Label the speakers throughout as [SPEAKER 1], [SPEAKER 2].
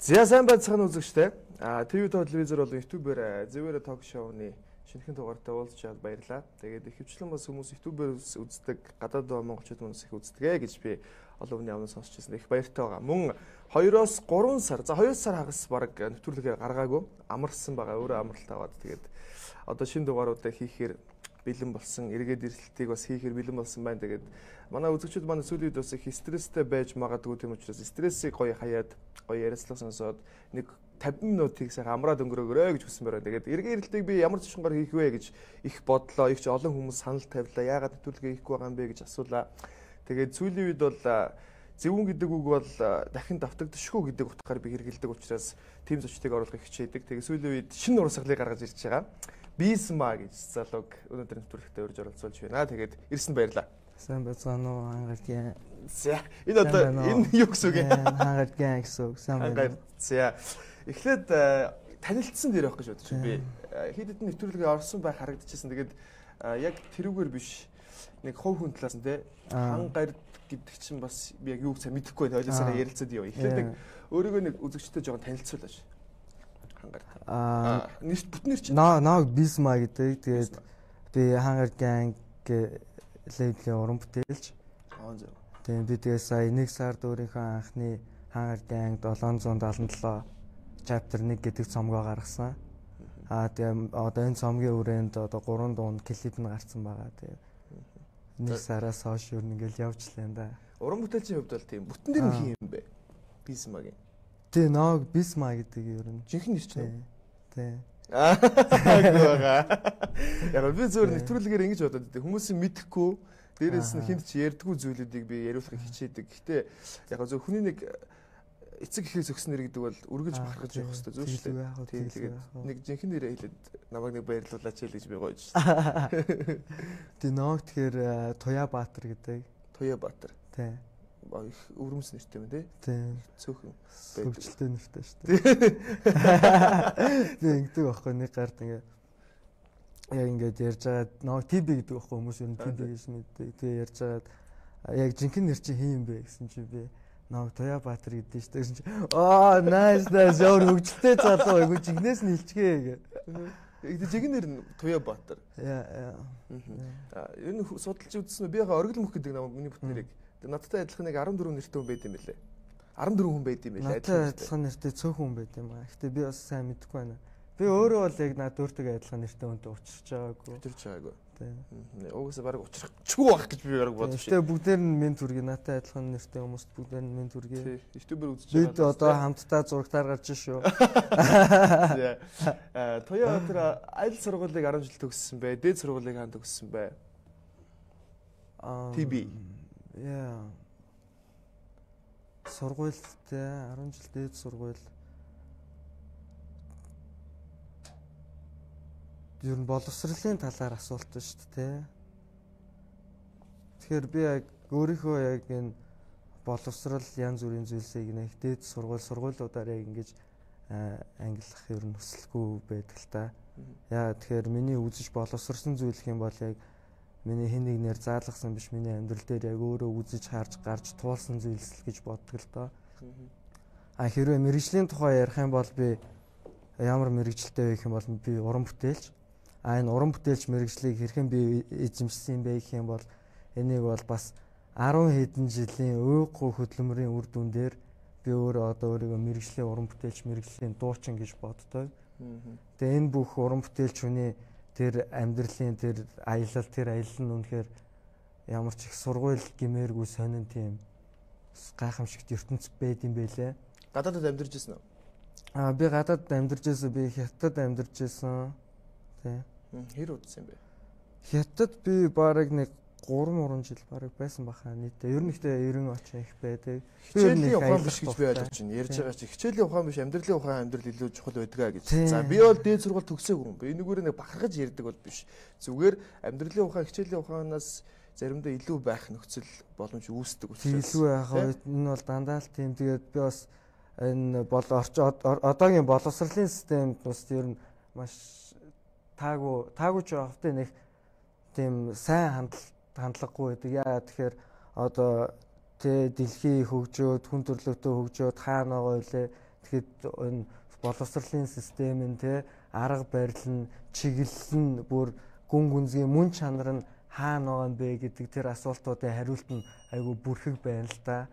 [SPEAKER 1] За сайн байцгаана үзэгчтэй. ТV телевизээр болон YouTube-ээр Зэвэрэ ток шоуны шинэхэн дугаартай уулзч чад баярлаа. Тэгээд ихэвчлэн бас хүмүүс YouTube-ээр үздэг, гадаад монголчууд хүмүүс их үздэг гэж би олон хүний амнаас сонсч байсан. Их баяртай байгаа. Мөн 2-3 сар, за 2 сар хагас баг нэвтрүүлгээ гаргаагүй. Амарсан байгаа. Өөрөө амралт аваад тэгээд одоо шинэ дугааруудаа хийхээр бэлэн болсон, эргээд эрсдэлтийг бас хийхээр бэлэн болсон байна. Тэгээд манай үзэгчид манай сүүлийн үед бас их стресстэй байж магадгүй, тийм учраас стрессийг гоё хаяад, гоё ярицлага сонсоод нэг 50 минутыг сайхан амраад өнгөрөөгөө гэж хүсэн байна. Тэгээд эргээд эрсдэлтийг би ямар чишгээр хийх вэ гэж их бодлоо. Их ч олон хүмүүс санал тавилаа. Яагаад нэвтрүүлгээ хийхгүй байгаа юм бэ гэж асуулаа. Тэгээд сүүлийн үед бол зөвүүн гэдэг үг бол дахин давтагдчихгүй гэдэг утгаар би хэрэгэлдэг учраас тийм зочдыг оруулахыг хичээдэг. Тэгээд сүүлийн үед шинэ урсгалыг гаргаж ирж байгаа. Бисма гэж залууг өнөөдөр нэвтрүүлэгтээ урьж оролцуулж байна. Тэгээд ирсэн баярлаа.
[SPEAKER 2] Сайн байцгаана уу хангаргийн.
[SPEAKER 1] За энэ одоо энэ юу гэсэн үг юм?
[SPEAKER 2] Хангаргийн гэсэн үг. Сайн байна.
[SPEAKER 1] За эхлээд танилцсан дээр явах гэж бодож байна. Би хэд хэдэн нэвтрүүлгээ орсон байх харагдчихсан. Тэгээд яг тэрүүгээр биш нэг хувь хүн талаас нь те хангард гэдэг чинь бас би яг юу гэж мэдэхгүй байна. Ойлосоо ярилцаад яваа. Эхлээд нэг өөрийгөө нэг үзэгчтэй жоохон танилцуулаач. Нийт бүтнээр чинь
[SPEAKER 2] наа Бисма гэдэг. Тэгээд би хангаргийн лейблийн уран бүтээлч. Тэгээд би тэгээ сая 1 сард өөрийнхөө анхны хангаргийн 777 chapter 1 гэдэг цомгоо гаргасан. Тэгээ одоо энэ цомгийн хүрээнд одоо 3 дунд клип нь гарсан байгаа. Тэгээ 1 сараас хойш юу нэгэл явжлаа да.
[SPEAKER 1] Уран бүтээлчийн хувьд бол тийм бүтэн дээр нь хин юм бэ? Бисмагийн.
[SPEAKER 2] Тэ ног Бисма гэдэг ер нь
[SPEAKER 1] жинхэнэ нэр чинь.
[SPEAKER 2] Тэ.
[SPEAKER 1] Яг би зөвөр нэвтрүүлгээр ингэж бодоод байдаг. Хүмүүсийн мэдэхгүй дээрээс нь хинт ч ярьдгүй зүйлүүдийг би яриулахыг хичээдэг. Гэхдээ яг зөв хүний нэг эцэг эхээс өгснөр гэдэг бол үргэлж бахархаж явах хэрэгтэй зөв шүү дээ. Тийм тэгээд нэг жинхэнэ нэрээ хэлээд намайг нэг баярлуулаач гэж би гоож шээ.
[SPEAKER 2] Тэ ног тэгэхээр Туяабаатар гэдэг.
[SPEAKER 1] Туяабаатар.
[SPEAKER 2] Тэ.
[SPEAKER 1] Их өрөмс нэртэй юм тий.
[SPEAKER 2] Тийм.
[SPEAKER 1] Цөөхөн.
[SPEAKER 2] Хөвчлөлтэй нэртэй шүү дээ. Тийм ингэдэг байхгүй нэг гард ингээ яг ингээд ярьж байгаа нөө ТБ гэдэг байхгүй хүмүүс ер нь ТБ гэж мэддэг. Тэгээ ярьж байгаад яг жинхэнэ нэр чинь хин юм бэ гэсэн чи би нөө Туяабаатар гэдэг шүү дээ гэсэн чи nice зөөр хөвчлөлтэй залуу айгу жинхнээс нь хэлчихээ гэ.
[SPEAKER 1] Жинхэнэ нэр нь Туяабаатар.
[SPEAKER 2] Яа.
[SPEAKER 1] Ер нь судалж үзсэн үү? Би яга оргил мөх гэдэг намайг миний бүтэн нэрийг. Надтай адилхан нэг 14 нэртэй хүн байд юм билээ. 14 хүн байд юм билээ.
[SPEAKER 2] Надтай адилхан нэртэй цөөхөн хүн байд юм аа. Гэтэ би бас сайн мэдэхгүй байна. Би өөрөө бол яг над өөртөө адилхан нэртэй хүнтэй учирч байгаагүй.
[SPEAKER 1] Учирч байгаагүй.
[SPEAKER 2] Тийм.
[SPEAKER 1] Угсаа баг учрахгүй байх гэж би баг бодож
[SPEAKER 2] байна. Гэтэ бүгдээр нь мен төргий надтай адилхан нэртэй хүмүүст бүгдээр нь мен төргий.
[SPEAKER 1] Тийм. YouTube-ээр үзэж байгаа.
[SPEAKER 2] Бид одоо хамтдаа зурагтаар гарч шүү.
[SPEAKER 1] Туяабаатар аль сургуулийг 10 жил төгссөн бэ? Дээд сургуулийг хаана төгссөн бэ? TB.
[SPEAKER 2] Яа. Сургуультай 10 жил дээд сургууль. Ер нь боловсролын талаар асуулт шүү дээ. Тэгэхээр би яг өөрийнхөө яг энэ боловсрол янз бүрийн зүйлсийг нэг дээд сургуулиудаар яг ингэж ангиллах ер нь хүсэлгүй байдаг л та. Яа тэгэхээр миний үзэж боловсрсон зүйл гэх юм бол яг миний хэн нэгнээр заалгасан биш миний амьдрал дээр яг өөрөө үзэж харж гарч туулсан зүйлс л гэж боддог л доо. Хэрвээ мэрэгжлийн тухай ярих юм бол би ямар мэрэгжилтэй байх юм бол би уран бүтээлч. Энэ уран бүтээлч мэрэгжлийг хэрхэн би эзэмшсэн юм бэ гэх юм бол энийг бол бас 10 хэдэн жилийн ууггүй хөдөлмөрийн үр дүн дээр би өөрөө одоо өөрийгөө мэрэгжлийн уран бүтээлч, мэрэгжлийн дуучин гэж боддог. Тэгээ энэ бүх уран бүтээлч хүний тэр амьдралын тэр аялал нь үнэхээр ямар ч их сургууль гэмээргүй сонин тийм гайхамшигт ертөнц байд юм байлээ.
[SPEAKER 1] Гадаадд амьдарч ирсэн үү?
[SPEAKER 2] Би гадаадд амьдарч ирсэн. Би Хятад амьдарч ирсэн. Тий.
[SPEAKER 1] Хэр удсан юм бэ?
[SPEAKER 2] Хятад би бараг нэг 3 жил бараг байсан баха нийтдээ. Ер нь ихтэй 90 очин их байдаг.
[SPEAKER 1] Хичээлийн ухаан биш гэж би ойлгож байна. Ярьж байгаа чи хичээлийн ухаан биш амьдралын ухаан амьдрал илүү чухал байдгаа гэж. За би бол дээд сургууль төгсөөгүй юм. Би энэгээр нэг бахархаж ярьдаг бол биш. Зүгээр амьдралын ухаан хичээлийн ухаанаас заримдаа илүү байх нөхцөл боломж үүсдэг учраас.
[SPEAKER 2] Илүү яах вэ? Энэ бол дандаа л тийм. Тэгээд би бас энэ одоогийн боловсролын системд бас ер нь маш таагүй ч явахтай нэг тийм сайн хандлагагүй байдаг. Яа тэгэхээр одоо Тэ дэлхий хөгжөөд хүн төрлөختөө хөгжөөд хаана байгаа вэ? Тэгэхэд энэ боловсролын систем нь те арга барил нь чиглэл нь бүр гүн гүнзгий мөн чанар нь хаана байгаа юм бэ гэдэг тэр асуултуудын хариулт нь айгүй бүрхэг байна л да.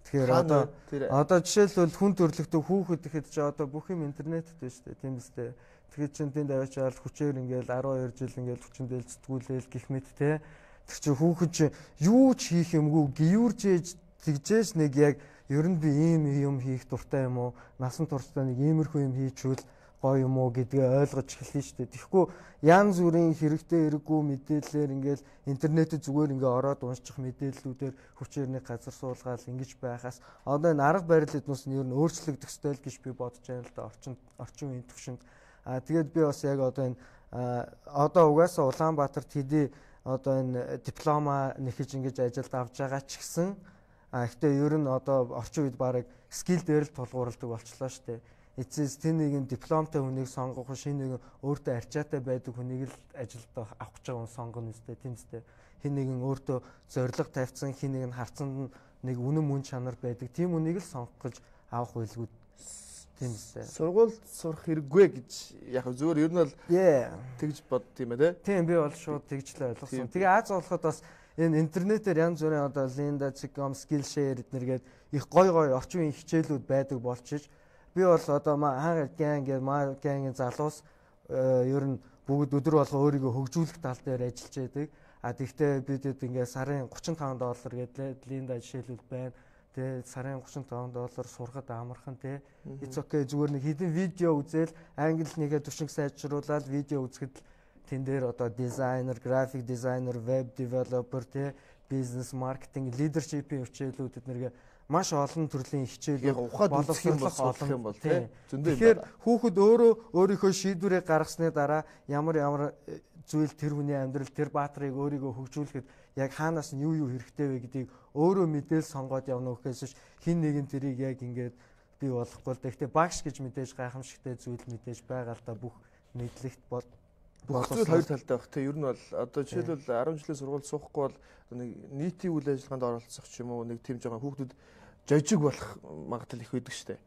[SPEAKER 2] Тэгэхээр одоо жишээлбэл хүн төрөлхтөө хүүхэд гэхэд чи одоо бүх юм интернеттэй шүү дээ тийм үстэй. Тэгэхээр чин тэнд аваачаал хүчээр ингээл 12 жил ингээл хүчиндэл зэтгүүлээл гих мэт те. Тэр чи хүүхэд чи юу ч хийх юмгүй гиюрж тэгжээс нэг яг ер нь би ийм юм хийх дуртай юм уу? Насан туршдаа нэг иймэрхүү юм хийчихвэл гоё юм уу гэдгээ ойлгож эхэлнэ шүү дээ. Тэгэхгүй янз бүрийн хэрэгтэй хэрэггүй мэдээлэлээр ингээл интернетэд зүгээр ингээ ороод уншчих мэдээллүүдээр хүчээр нэг газар суулгаал ингэж байхаас одоо энэ арга барил эднээс нь ер нь өөрчлөгдөх ёстой л гэж би бодож байна л да орчин үеийн төвшөнд. Тэгээд би бас яг одоо энэ одоо угаасаа Улаанбаатарт хэдий одоо энэ диплома нэхэж ингэж ажилд авж байгаа ч гэсэн гэхдээ ер нь одоо орчин үед бараг скил дээр л тулгуурладаг болчлоо шүү дээ. Эцэс тэр нэгэн дипломтой хүнийг сонгох шинэ нэгэн өөртөө арчаатай байдаг хүнийг л ажилд авах гэж байгаа хүн сонгоно үстэй тийм үстэй. Хин нэгэн өөртөө зориг тавьсан хин нэг нь харцанд нэг үнэн мөн чанар байдаг. Тийм хүнийг л сонгох гэж авах байлгүй тийм үстэй.
[SPEAKER 1] Сургуульд сурах хэрэггүй гэж яг зүгээр ер нь бол тэгж бод тийм ээ тий.
[SPEAKER 2] Тийм би бол шууд тэгжлээ ойлгосон. Тэгээ Аз болоход бас энэ интернетээр янз бүрийн одоо Lynda.com, Skillshare эднэргээд их гой орчин үеийн хичээлүүд байдаг болчиж би бол одоо гэнгийн залуус ер нь бүгд өдөр болго өөрийгөө хөгжүүлэх тал дээр ажиллаж байдаг. Тэгвэл бидэд ингээ сарын $35 гэдэг Lynda жишээлбэл байна. Тэгээ сарын $35 сурахад амархан те. It's okay зүгээр нэг хэдэн видео үзэл англи нэгэ түшинг сайжруулаад видео үзэхэд тэн дээр одоо дизайнер, график дизайнер, веб девелопер те, бизнес маркетинг, лидершипийн хичээлүүд эднэргээ маш олон төрлийн хичээлүүд боловсруулах юм бол тийм. Тэгэхээр хүүхэд өөрийнхөө шийдвэрээ гаргасны дараа ямар зүйл тэр хүний амьдрал тэр баатрыг өөрийгөө хөгжүүлэхэд яг хаанаас нь юу хэрэгтэй вэ гэдгийг өөрөө мэдээл сонгоод явна гэхээс хин нэгэн тэрийг яг ингээд бий болохгүй л да. Гэхдээ багш гэж мэдээж гайхамшигтай зүйл мэдээж байгаа л да бүх мэдлэгт бол
[SPEAKER 1] зүйл хоёр талтай байх. Тэ ер нь бол одоо жишээлбэл 10 жилийн сургууль суухгүй бол нэг нийтийн үйл ажиллагаанд оролцох ч юм уу нэг тийм жоохон хүүхдүүд жожиг болох магадлал их байдаг шүү дээ.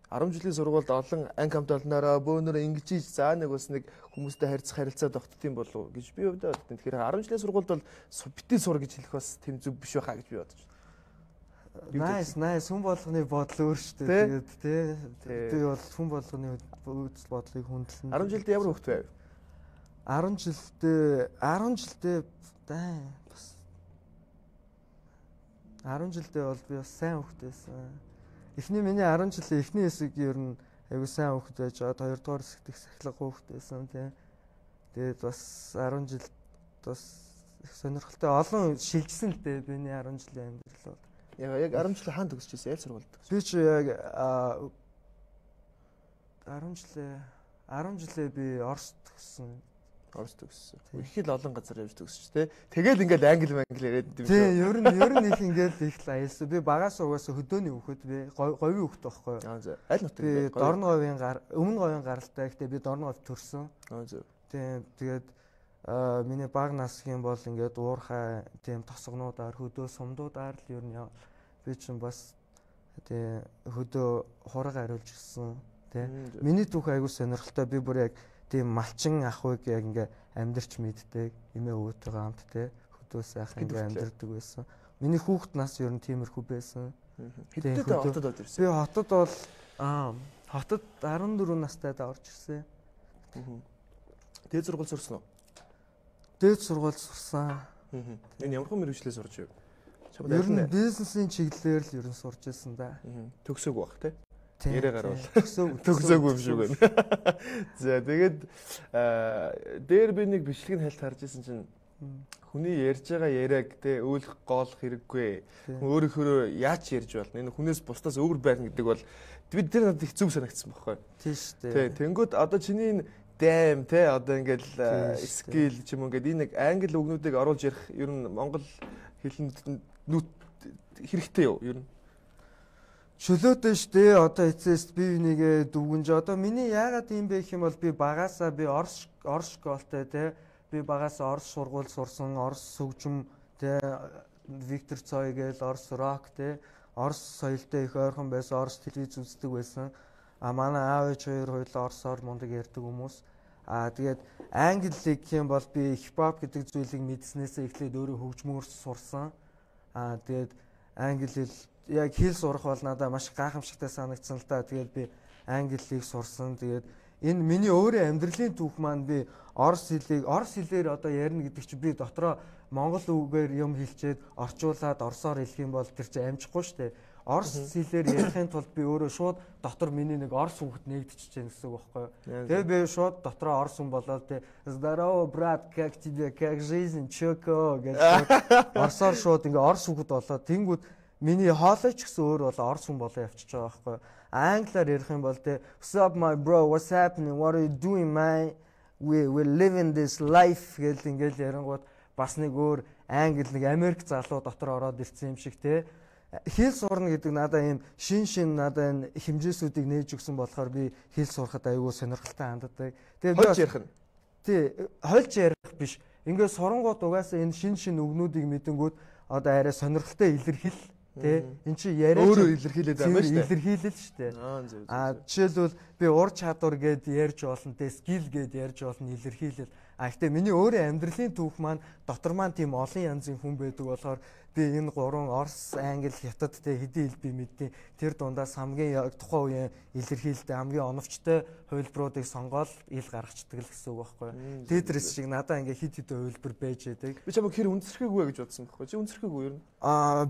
[SPEAKER 1] 10 жилийн сургуульд олон анги хамтолноороо бөөнөрөө ингэж ийж заа нэг бас нэг хүмүүстэй харилцаа тогтдсон болов гэж би өвдөө боддог. Тэгэхээр 10 жилийн сургуульд бол битгий сур гэж хэлэх бас тэм зүг биш байхаа гэж би бодож байна.
[SPEAKER 2] Nice хүн болгоны бодол өөр шүү дээ. Тэгээд би бол хүн болгоны үзэл бодлыг хүндэлнэ.
[SPEAKER 1] 10 жилдээ ямар хөвгт байв?
[SPEAKER 2] 10 жилдээ бас 10 жилдээ бол би бас сайн хөвгт байсан. Миний 10 жилийн эхний хэсэг ер нь аягүй сайн хөвгт байж байгаа. Хоёрдугаар хэсэгт их сахилга хөвгт байсан тийм. Тэгээд бас 10 жил бас их сонирхолтой олон шилжсэн л дээ миний 10 жилийн амьдрал бол.
[SPEAKER 1] Яг 10 жил хаана төгсөжсэн? Яль сургуульд.
[SPEAKER 2] Би ч яг 10 жилээ би Оросд төгссөн.
[SPEAKER 1] Их л олон газар явж төгсөж тэ. Тэгэл ингээл англи яриад юм.
[SPEAKER 2] Тийм, ер нь их ингээл их л аялсан. Би багаас угаасаа хөдөөний хүүхэд би говийн хүүхэд байхгүй юу?
[SPEAKER 1] Аль нутаг
[SPEAKER 2] би Дорн говийн өмнө говийн гаралтай. Гэхдээ би Дорн говьд төрсөн. Тийм, тэгээд миний баг насгийн бол ингээд уурхай тийм тосгонуудаар хөдөө сумдуудаар л ер нь би чинь бас тийм хөдөө хураг хариулж гисэн. Тийм. Миний түүх аягүй сонирхолтой. Би бүр яг тийм малчин ахыг яг ингээ амьдрч мэддэг эмээ өвөтэйгээ хамт те хөдөө сайхан ингээ амьдэрдэг байсан. Миний хүүхэд нас ер нь тиймэрхүү байсан.
[SPEAKER 1] Хэдтэй хотод орж ирсэн.
[SPEAKER 2] Би хотод бол хотод 14 настайдаа орж ирсэн.
[SPEAKER 1] Дээд сургууль сурсан уу?
[SPEAKER 2] Дээд сургууль сурсан.
[SPEAKER 1] Энэ ямар хүн мэргэжлээ сурч байв?
[SPEAKER 2] Ер нь бизнесийн чиглэлээр л ер нь сурч ирсэн да.
[SPEAKER 1] Төгсөөг бах те.
[SPEAKER 2] Яриа
[SPEAKER 1] гарвал
[SPEAKER 2] төгсөөгүй
[SPEAKER 1] юм шиг байна. За тэгээд дээр би нэг бичлэгийг хальт харж исэн чинь хүний ярьж байгаа яриаг те өөлөх гоолох хэрэггүй. Өөрөөхөө яаж ярьж болно? Энэ хүнээс бусдаас өөр байна гэдэг бол би тэр надад их зүг санагдсан байхгүй.
[SPEAKER 2] Тийм шүү дээ.
[SPEAKER 1] Тэнгүүд одоо чиний дэм те одоо ингээл скил ч юм уу ингээд энэ нэг англи үгнүүдийг оруулж ярих ер нь монгол хэлэнд хэрэгтэй юу ер нь?
[SPEAKER 2] Чөлөөтэй штэ одоо эцэст би нэгэ дүгнж одоо миний яагаад юм бэ гэх юм бол би багаасаа би Орос школтой те би багаасаа Орос сургууль сурсан Орос хөгжим те Виктор Цой гээл Орос рок те Орос соёлтой их ойрхон байсан Орос телевиз үздэг байсан манай аав ээж хоёр хоёулаа орсоор мундаг ярьдаг хүмүүс. Тэгээд англи хэл гэх юм бол би хипхоп гэдэг зүйлийг мэдснээсээ эхлээд өөрөө хөгжмөөр сурсан. Тэгээд англи хэл яг хэл сурах бол надад маш гайхамшигтай санагдсан л та. Тэгээд би англи хэлийг сурсан. Тэгээд энэ миний өөрийн амьдралын түүх маань би орос хэлээр одоо ярина гэдэг чинь би дотроо монгол үгээр юм хэлчихэд орчуулад орсоор хэлэх юм бол тэр чинь амжихгүй шүү дээ. Орос хэлээр ярихын тулд би өөрөө шууд дотор миний нэг орос хүүхэд нэгдчихэж байна гэсэн үг байхгүй юу. Тэгээ би шууд дотроо орос хүн болоод тэ "Здорово, брат, как тебе? Как жизнь? Чоко" гэж орсоор шууд ингээ орос хүүхэд болоод тэнгүүд миний хоолой ч гэсэн өөр бол орос хүн болоо явчихж байгаа байхгүй юу. Англиар ярих юм бол тэ "What's up my bro? What's happening? What are you doing man? We're living this life" гэл ингээл ярингууд бас нэг өөр англи нэг Америк залуу дотор ороод ирсэн юм шиг те. Хэл сурна гэдэг надад ийм шин надад энэ хэмжээсүүдийг нээж өгсөн болохоор би хэл сурахад аюул сонирхолтой ханддаг. Тэгээ
[SPEAKER 1] хольж ярих нь.
[SPEAKER 2] Тий, хольж ярих биш. Ингээд сурангууд угаасаа энэ шин үгнүүдийг мэдэнгүүт одоо арай сонирхолтой илэрхийл тий. Эн чи яриа
[SPEAKER 1] өөрөө илэрхийлээд байгаа юм шүү дээ.
[SPEAKER 2] Илэрхийлэл шүү дээ. Жишээлбэл би ур чадвар гэд ярьж болно, тий, скил гэд ярьж болно, илэрхийлэл. Гэхдээ миний өөрийн амьдралын түүх маань дотор маань тийм олон янзын хүн байдаг болохоор би энэ гурван орос, англи, хятад тэ хэдийн хэл би мэдээ. Тэр дундаас хамгийн тухайн үеийн илэрхийлэлтэй хамгийн оновчтой хувилбаруудыг сонгоод ил гаргацдаг л гэсэн үг байхгүй. Тетрис шиг надаа ингээ хит хувилбар байж байдаг.
[SPEAKER 1] Би чамайг хэр үнсэрхэггүй гэж бодсон байхгүй. Чи үнсэрхэггүй юу?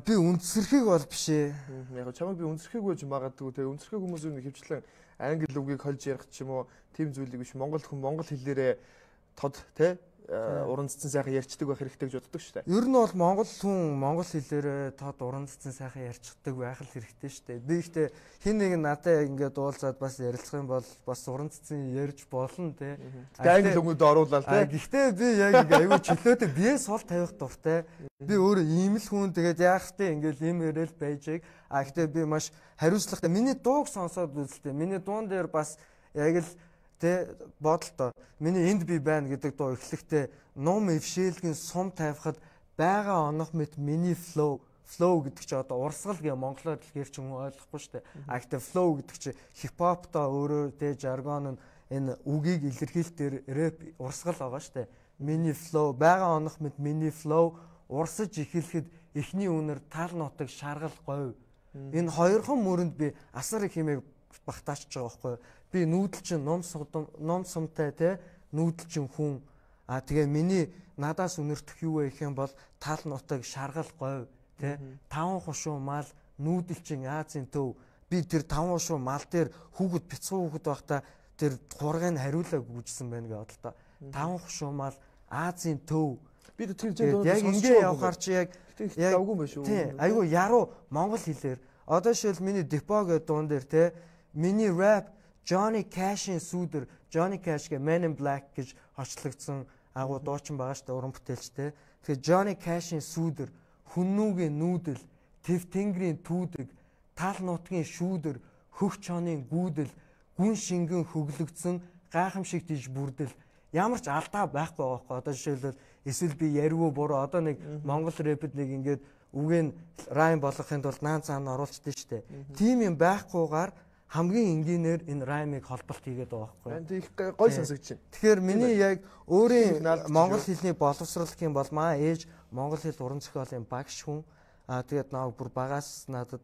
[SPEAKER 2] Би үнсэрхэг бол биш ээ.
[SPEAKER 1] Яг чамайг би үнсэрхэггүй гэж магадгүй те. Үнсэрхэг хүмүүсийн хөвчлэн англи үгийг хольж ярих ч юм уу тийм зүйлийг биш. Монгол хүн монгол хэлээрээ тод те уран цэцэн сайхан ярьцдаг байх хэрэгтэй гэж боддог шүү дээ.
[SPEAKER 2] Ер нь бол монгол хүн монгол хэлээр тод уран цэцэн сайхан ярьцдаг байх л хэрэгтэй шүү дээ. Би ихтэй хин нэг надад ингээд уулзаад бас ярилцах юм бол бас уран цэцэн ярьж болно те.
[SPEAKER 1] Англи хүмүүд оруулаад те.
[SPEAKER 2] Гэхдээ би яг аюу чөлөөтэй биеэ сул тавих дуртай. Би өөрөө ийм л хүн тэгээд яах вэ ингээд ийм ярил байжэг. Гэхдээ би маш хариуцлагатай. Миний дууг сонсоод үзэлтэй. Миний дуун дээр бас яг л тэ бодолтой. Миний энд би байна гэдэг дуу эхлэхдээ ном эвшээлгийн сум тавихад байгаа онох мэт миний flow гэдэг чи одоо урсгал гэ монголоор хэлэхээр ч юм ойлгохгүй шүү дээ. Гэхдээ flow гэдэг чи хипхоптоо өөрөө тэ жаргон нь энэ үгийг илэрхийлэх дээр рэп урсгал байгаа шүү дээ. Миний flow байгаа онох мэт миний flow урсаж эхлэхэд эхний үнэр тал нутаг шаргал говь. Энэ хоёрхан мөрөнд би асар их хэмээг багтаачж байгаа байхгүй. Би нүүдэл чинь ном сумтай те нүүдэл чинь хүн. Тэгээ миний надаас үнэртэх юу вэ гэх юм бол тал нутаг шаргал говь те 5 хушуу мал нүүдэл чинь Азийн төв. Би тэр 5 хушуу мал дээр хүүхэд бяцхан хүүхэд байхдаа тэр хургийг хариулаа гүйжсэн байна гэж бодлоо. 5 хушуу мал Азийн төв. Би тэр яг ингэ явахаар чи яг
[SPEAKER 1] давгүй юм шүү.
[SPEAKER 2] Тий, айгу яруу монгол хэлээр. Одоо шил миний Депо гэдэг дуун дээр те миний rap Johnny Cash-ийн сүдэр Johnny Cash гэ Man in Black гэж хочлогдсон агуу дуучин байгаа шүү дээ уран бүтээлчтэй. Тэгэхээр Johnny Cash-ийн сүдэр хүннүүгийн нүүдэл тэв тэнгэрийн түүдэг тал нутгийн шүүдэр хөх чонын гүүдэл гүн шингэн хөглөгдсөн гайхамшиг тийж бүрдэл ямар ч алдаа байхгүй байхгүй. Одоо жишээлбэл эсвэл би яриу буруу одоо нэг монгол рэпэд нэг ингээд үгийн райм болгохын тулд наан цаана оруулчихдээ шүү дээ. Тим юм байхгүйгээр хамгийн энгийнээр энэ раймыг холболт хийгээд байгаа байхгүй.
[SPEAKER 1] Их гой сонсогч байна.
[SPEAKER 2] Тэгэхээр миний яг өөрийн монгол хэлний боловсрол гэх юм бол маа ээж монгол хэл уран зохиолын багш хүн. Тэгээд наа бүр багаас надад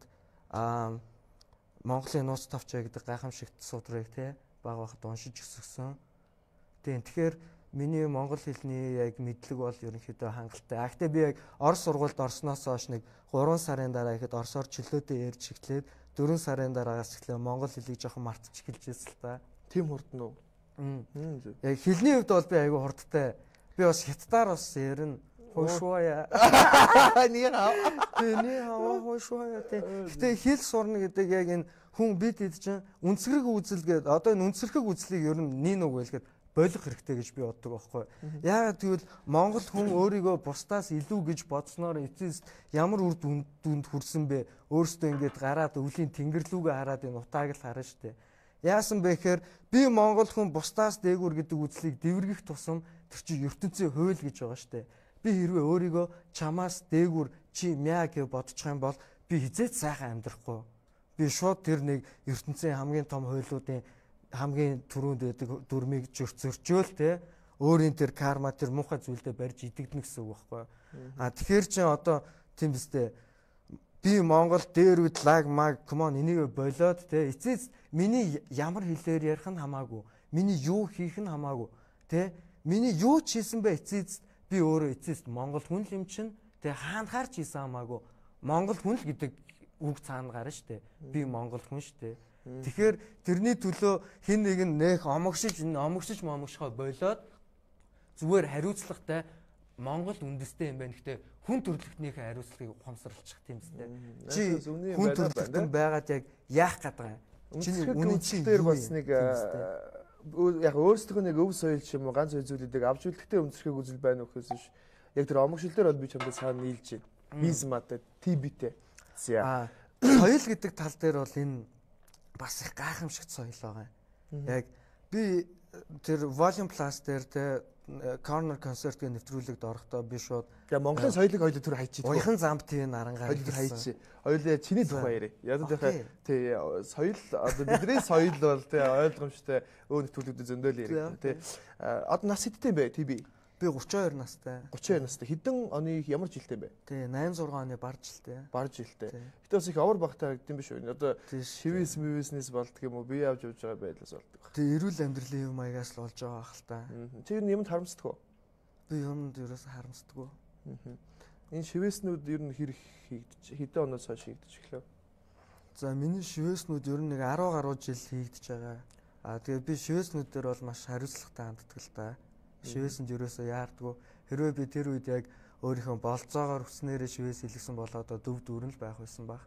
[SPEAKER 2] Монголын нууц товчоо гэдэг гайхамшигт судрыг те баг багт уншиж өсгсөн. Тэгэхээр миний монгол хэлний яг мэдлэг бол ерөнхийдөө хангалттай. Гэхдээ би яг орос сургуульд орсноос хойш нэг 3 сарын дараа ихэд орсоор чөлөөтэй ярьж эхлээд 4 сарын дараагаас эхлээ монгол хэлийг жоохон мартчих эхэлжсэн л та.
[SPEAKER 1] Тим хурдан уу?
[SPEAKER 2] Яг хэлний хувьд бол би айгүй хурдтай. Би бас хятадаар бас ярина. Хошуя. Ни хаа хошуя. Гэтэ хэл сурна гэдэг яг энэ хүн бид хэд чинь үнсгэрэг үзэл гэдэг одоо энэ үнсгэрэг үзлийг ер нь нин үг байлгээд болох хэрэгтэй гэж би боддог байхгүй. Яагаад гэвэл монгол хүн өөрийгөө бусдаас илүү гэж бодсноор эцэст ямар үр дүнд хүрсэн бэ? Өөрөөсөө ингэж гараад өвлийн тэнгэрлүүгээ хараад энэ утааг л харна штэ. Яасан бэ гэхээр би монгол хүн бусдаас дээгүүр гэдэг үзлийг дэвэргэх тусам тэр чинь ертөнцийн хууль гэж байгаа штэ. Би хэрвээ өөрийгөө чамаас дээгүүр чи мяа гэж бодчих юм бол би хизээч сайхан амьдрахгүй. би шууд тэр нэг ертөнцийн хамгийн том хуйлуудын хамгийн түрүүнд байдаг дүрмийг зөрчөөл те өөрийн тэр карма тэр муухай зүйлдээ барьж идэгдэнэ гэсэн үг байхгүй. А тэгэхээр чи одоо тийм биз би Монгол дээр үд лаг маг come on энийг болоод те эцэс миний ямар хэлээр ярих нь хамаагүй. Миний юу хийх нь хамаагүй. Тэ миний юу ч хийсэн бэ эцэст би өөрөө эцэст Монгол хүн л юм чинь тэ хаанахаар ч хийсэн хамаагүй. Монгол хүн л гэдэг үг цаана гарна штэ. Би Монгол хүн штэ. Тэгэхээр тэрний төлөө хэн нэгэн нэх омогшихоо болоод зүгээр хариуцлагатай Монгол үндэстэй юм байна. Гэхдээ хүн төрөлхтнийхээ хариуцлагыг ухамсарлчих тийм үстэй. Чи хүн төрөлхтөн байгаад яг яах гээд байгаа юм? Чиний үнэн чинь
[SPEAKER 1] дээр бас нэг яг өөрсдөө нэг өв соёл ч юм уу ганц зүйлүүдийг авч үлдэхтэй өмсрөхийг үзэл байна уу гэхээс биш. Яг тэр омогшил дээр бол би чамд цаана нийлж байна. Бизматай, тибитэй.
[SPEAKER 2] Соёл гэдэг тал дээр бол энэ бас их гайхамшигт соёл байгаа. Яг би тэр Volume Plus дээр те Corner Concert гэх нэвтрүүлэгт орохдоо би шууд
[SPEAKER 1] Монголын соёлыг хоёул төр хайчих.
[SPEAKER 2] Уяхан замт тийм арангаа
[SPEAKER 1] хайчих. Хоёул чиний тухай яриа. Яг л тий соёл одоо бидний соёл бол тий ойлгомжтой өөр нэвтрүүлэгүүд зөндөл яриа тий. Одоо нас хэдтэй бэ тий би?
[SPEAKER 2] Би 32 настай.
[SPEAKER 1] 32 настай. Хэдэн оны ямар жилтэй бэ?
[SPEAKER 2] Тий 86 оны бар жилтэй.
[SPEAKER 1] Бар жилтэй. Гэтэ бас их овор багтаа гэдэм биш үү? Одоо шивээс мөвснээс болдг юм уу? Би явж байгаа байдлаас болдог.
[SPEAKER 2] Тий эрүүл амьдралын юм маягаас л болж байгаа хэл та.
[SPEAKER 1] Чи юмд харамсдаг уу?
[SPEAKER 2] Би юмд ерөөс харамсдаг.
[SPEAKER 1] Энэ шивээснүүд ер нь хэр хийгдэж хэдэн оноос хойш хийгдэж эхлэв?
[SPEAKER 2] За миний шивээснүүд ер нь нэг 10 гаруй жил хийгдэж байгаа. Тэгээд би шивээснүүд дээр бол маш хариуцлагатай ханддаг л та. Шивээсэнд ерөөсөө яардгүй. Хэрвээ би тэр үед яг өөрийнхөө болцоогоор хүснээрээ шивээс илгэсэн бол одоо төв дүүрэн л байх байсан баг.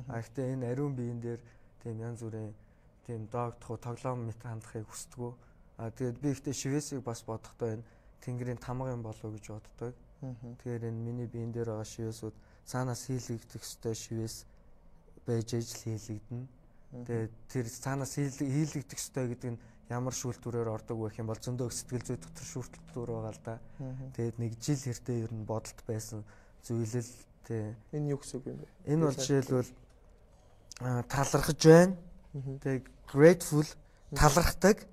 [SPEAKER 2] Гэхдээ энэ ариун биеийн дээр тийм янз бүрийн тийм доогдох тоглоом мэт хандахыг хүсдэг. Тэгээд би ихтэй шивээсийг бас бодохдоо энэ тэнгэрийн тамга юм болов уу гэж боддог. Тэгэхээр энэ миний биеийн дээр байгаа шивээсүүд цаанаас хийлэгдэх ёстой шивээс байж ижил хийлэгдэнэ. Тэгээд тэр цаанаас хийлэгдэх ёстой гэдэг нь ямар шүүлтүүрээр ордог байх юм бол зөндөө сэтгэл зүй дотор шүүлтүүр байгаа л да. Тэгээд нэг жил хэртээ ер нь бодолт байсан зүйлэл тий.
[SPEAKER 1] Энэ юу гэсэн үг юм бэ?
[SPEAKER 2] Энэ бол жишээлбэл талархаж байна. Тэгээд grateful талархдаг.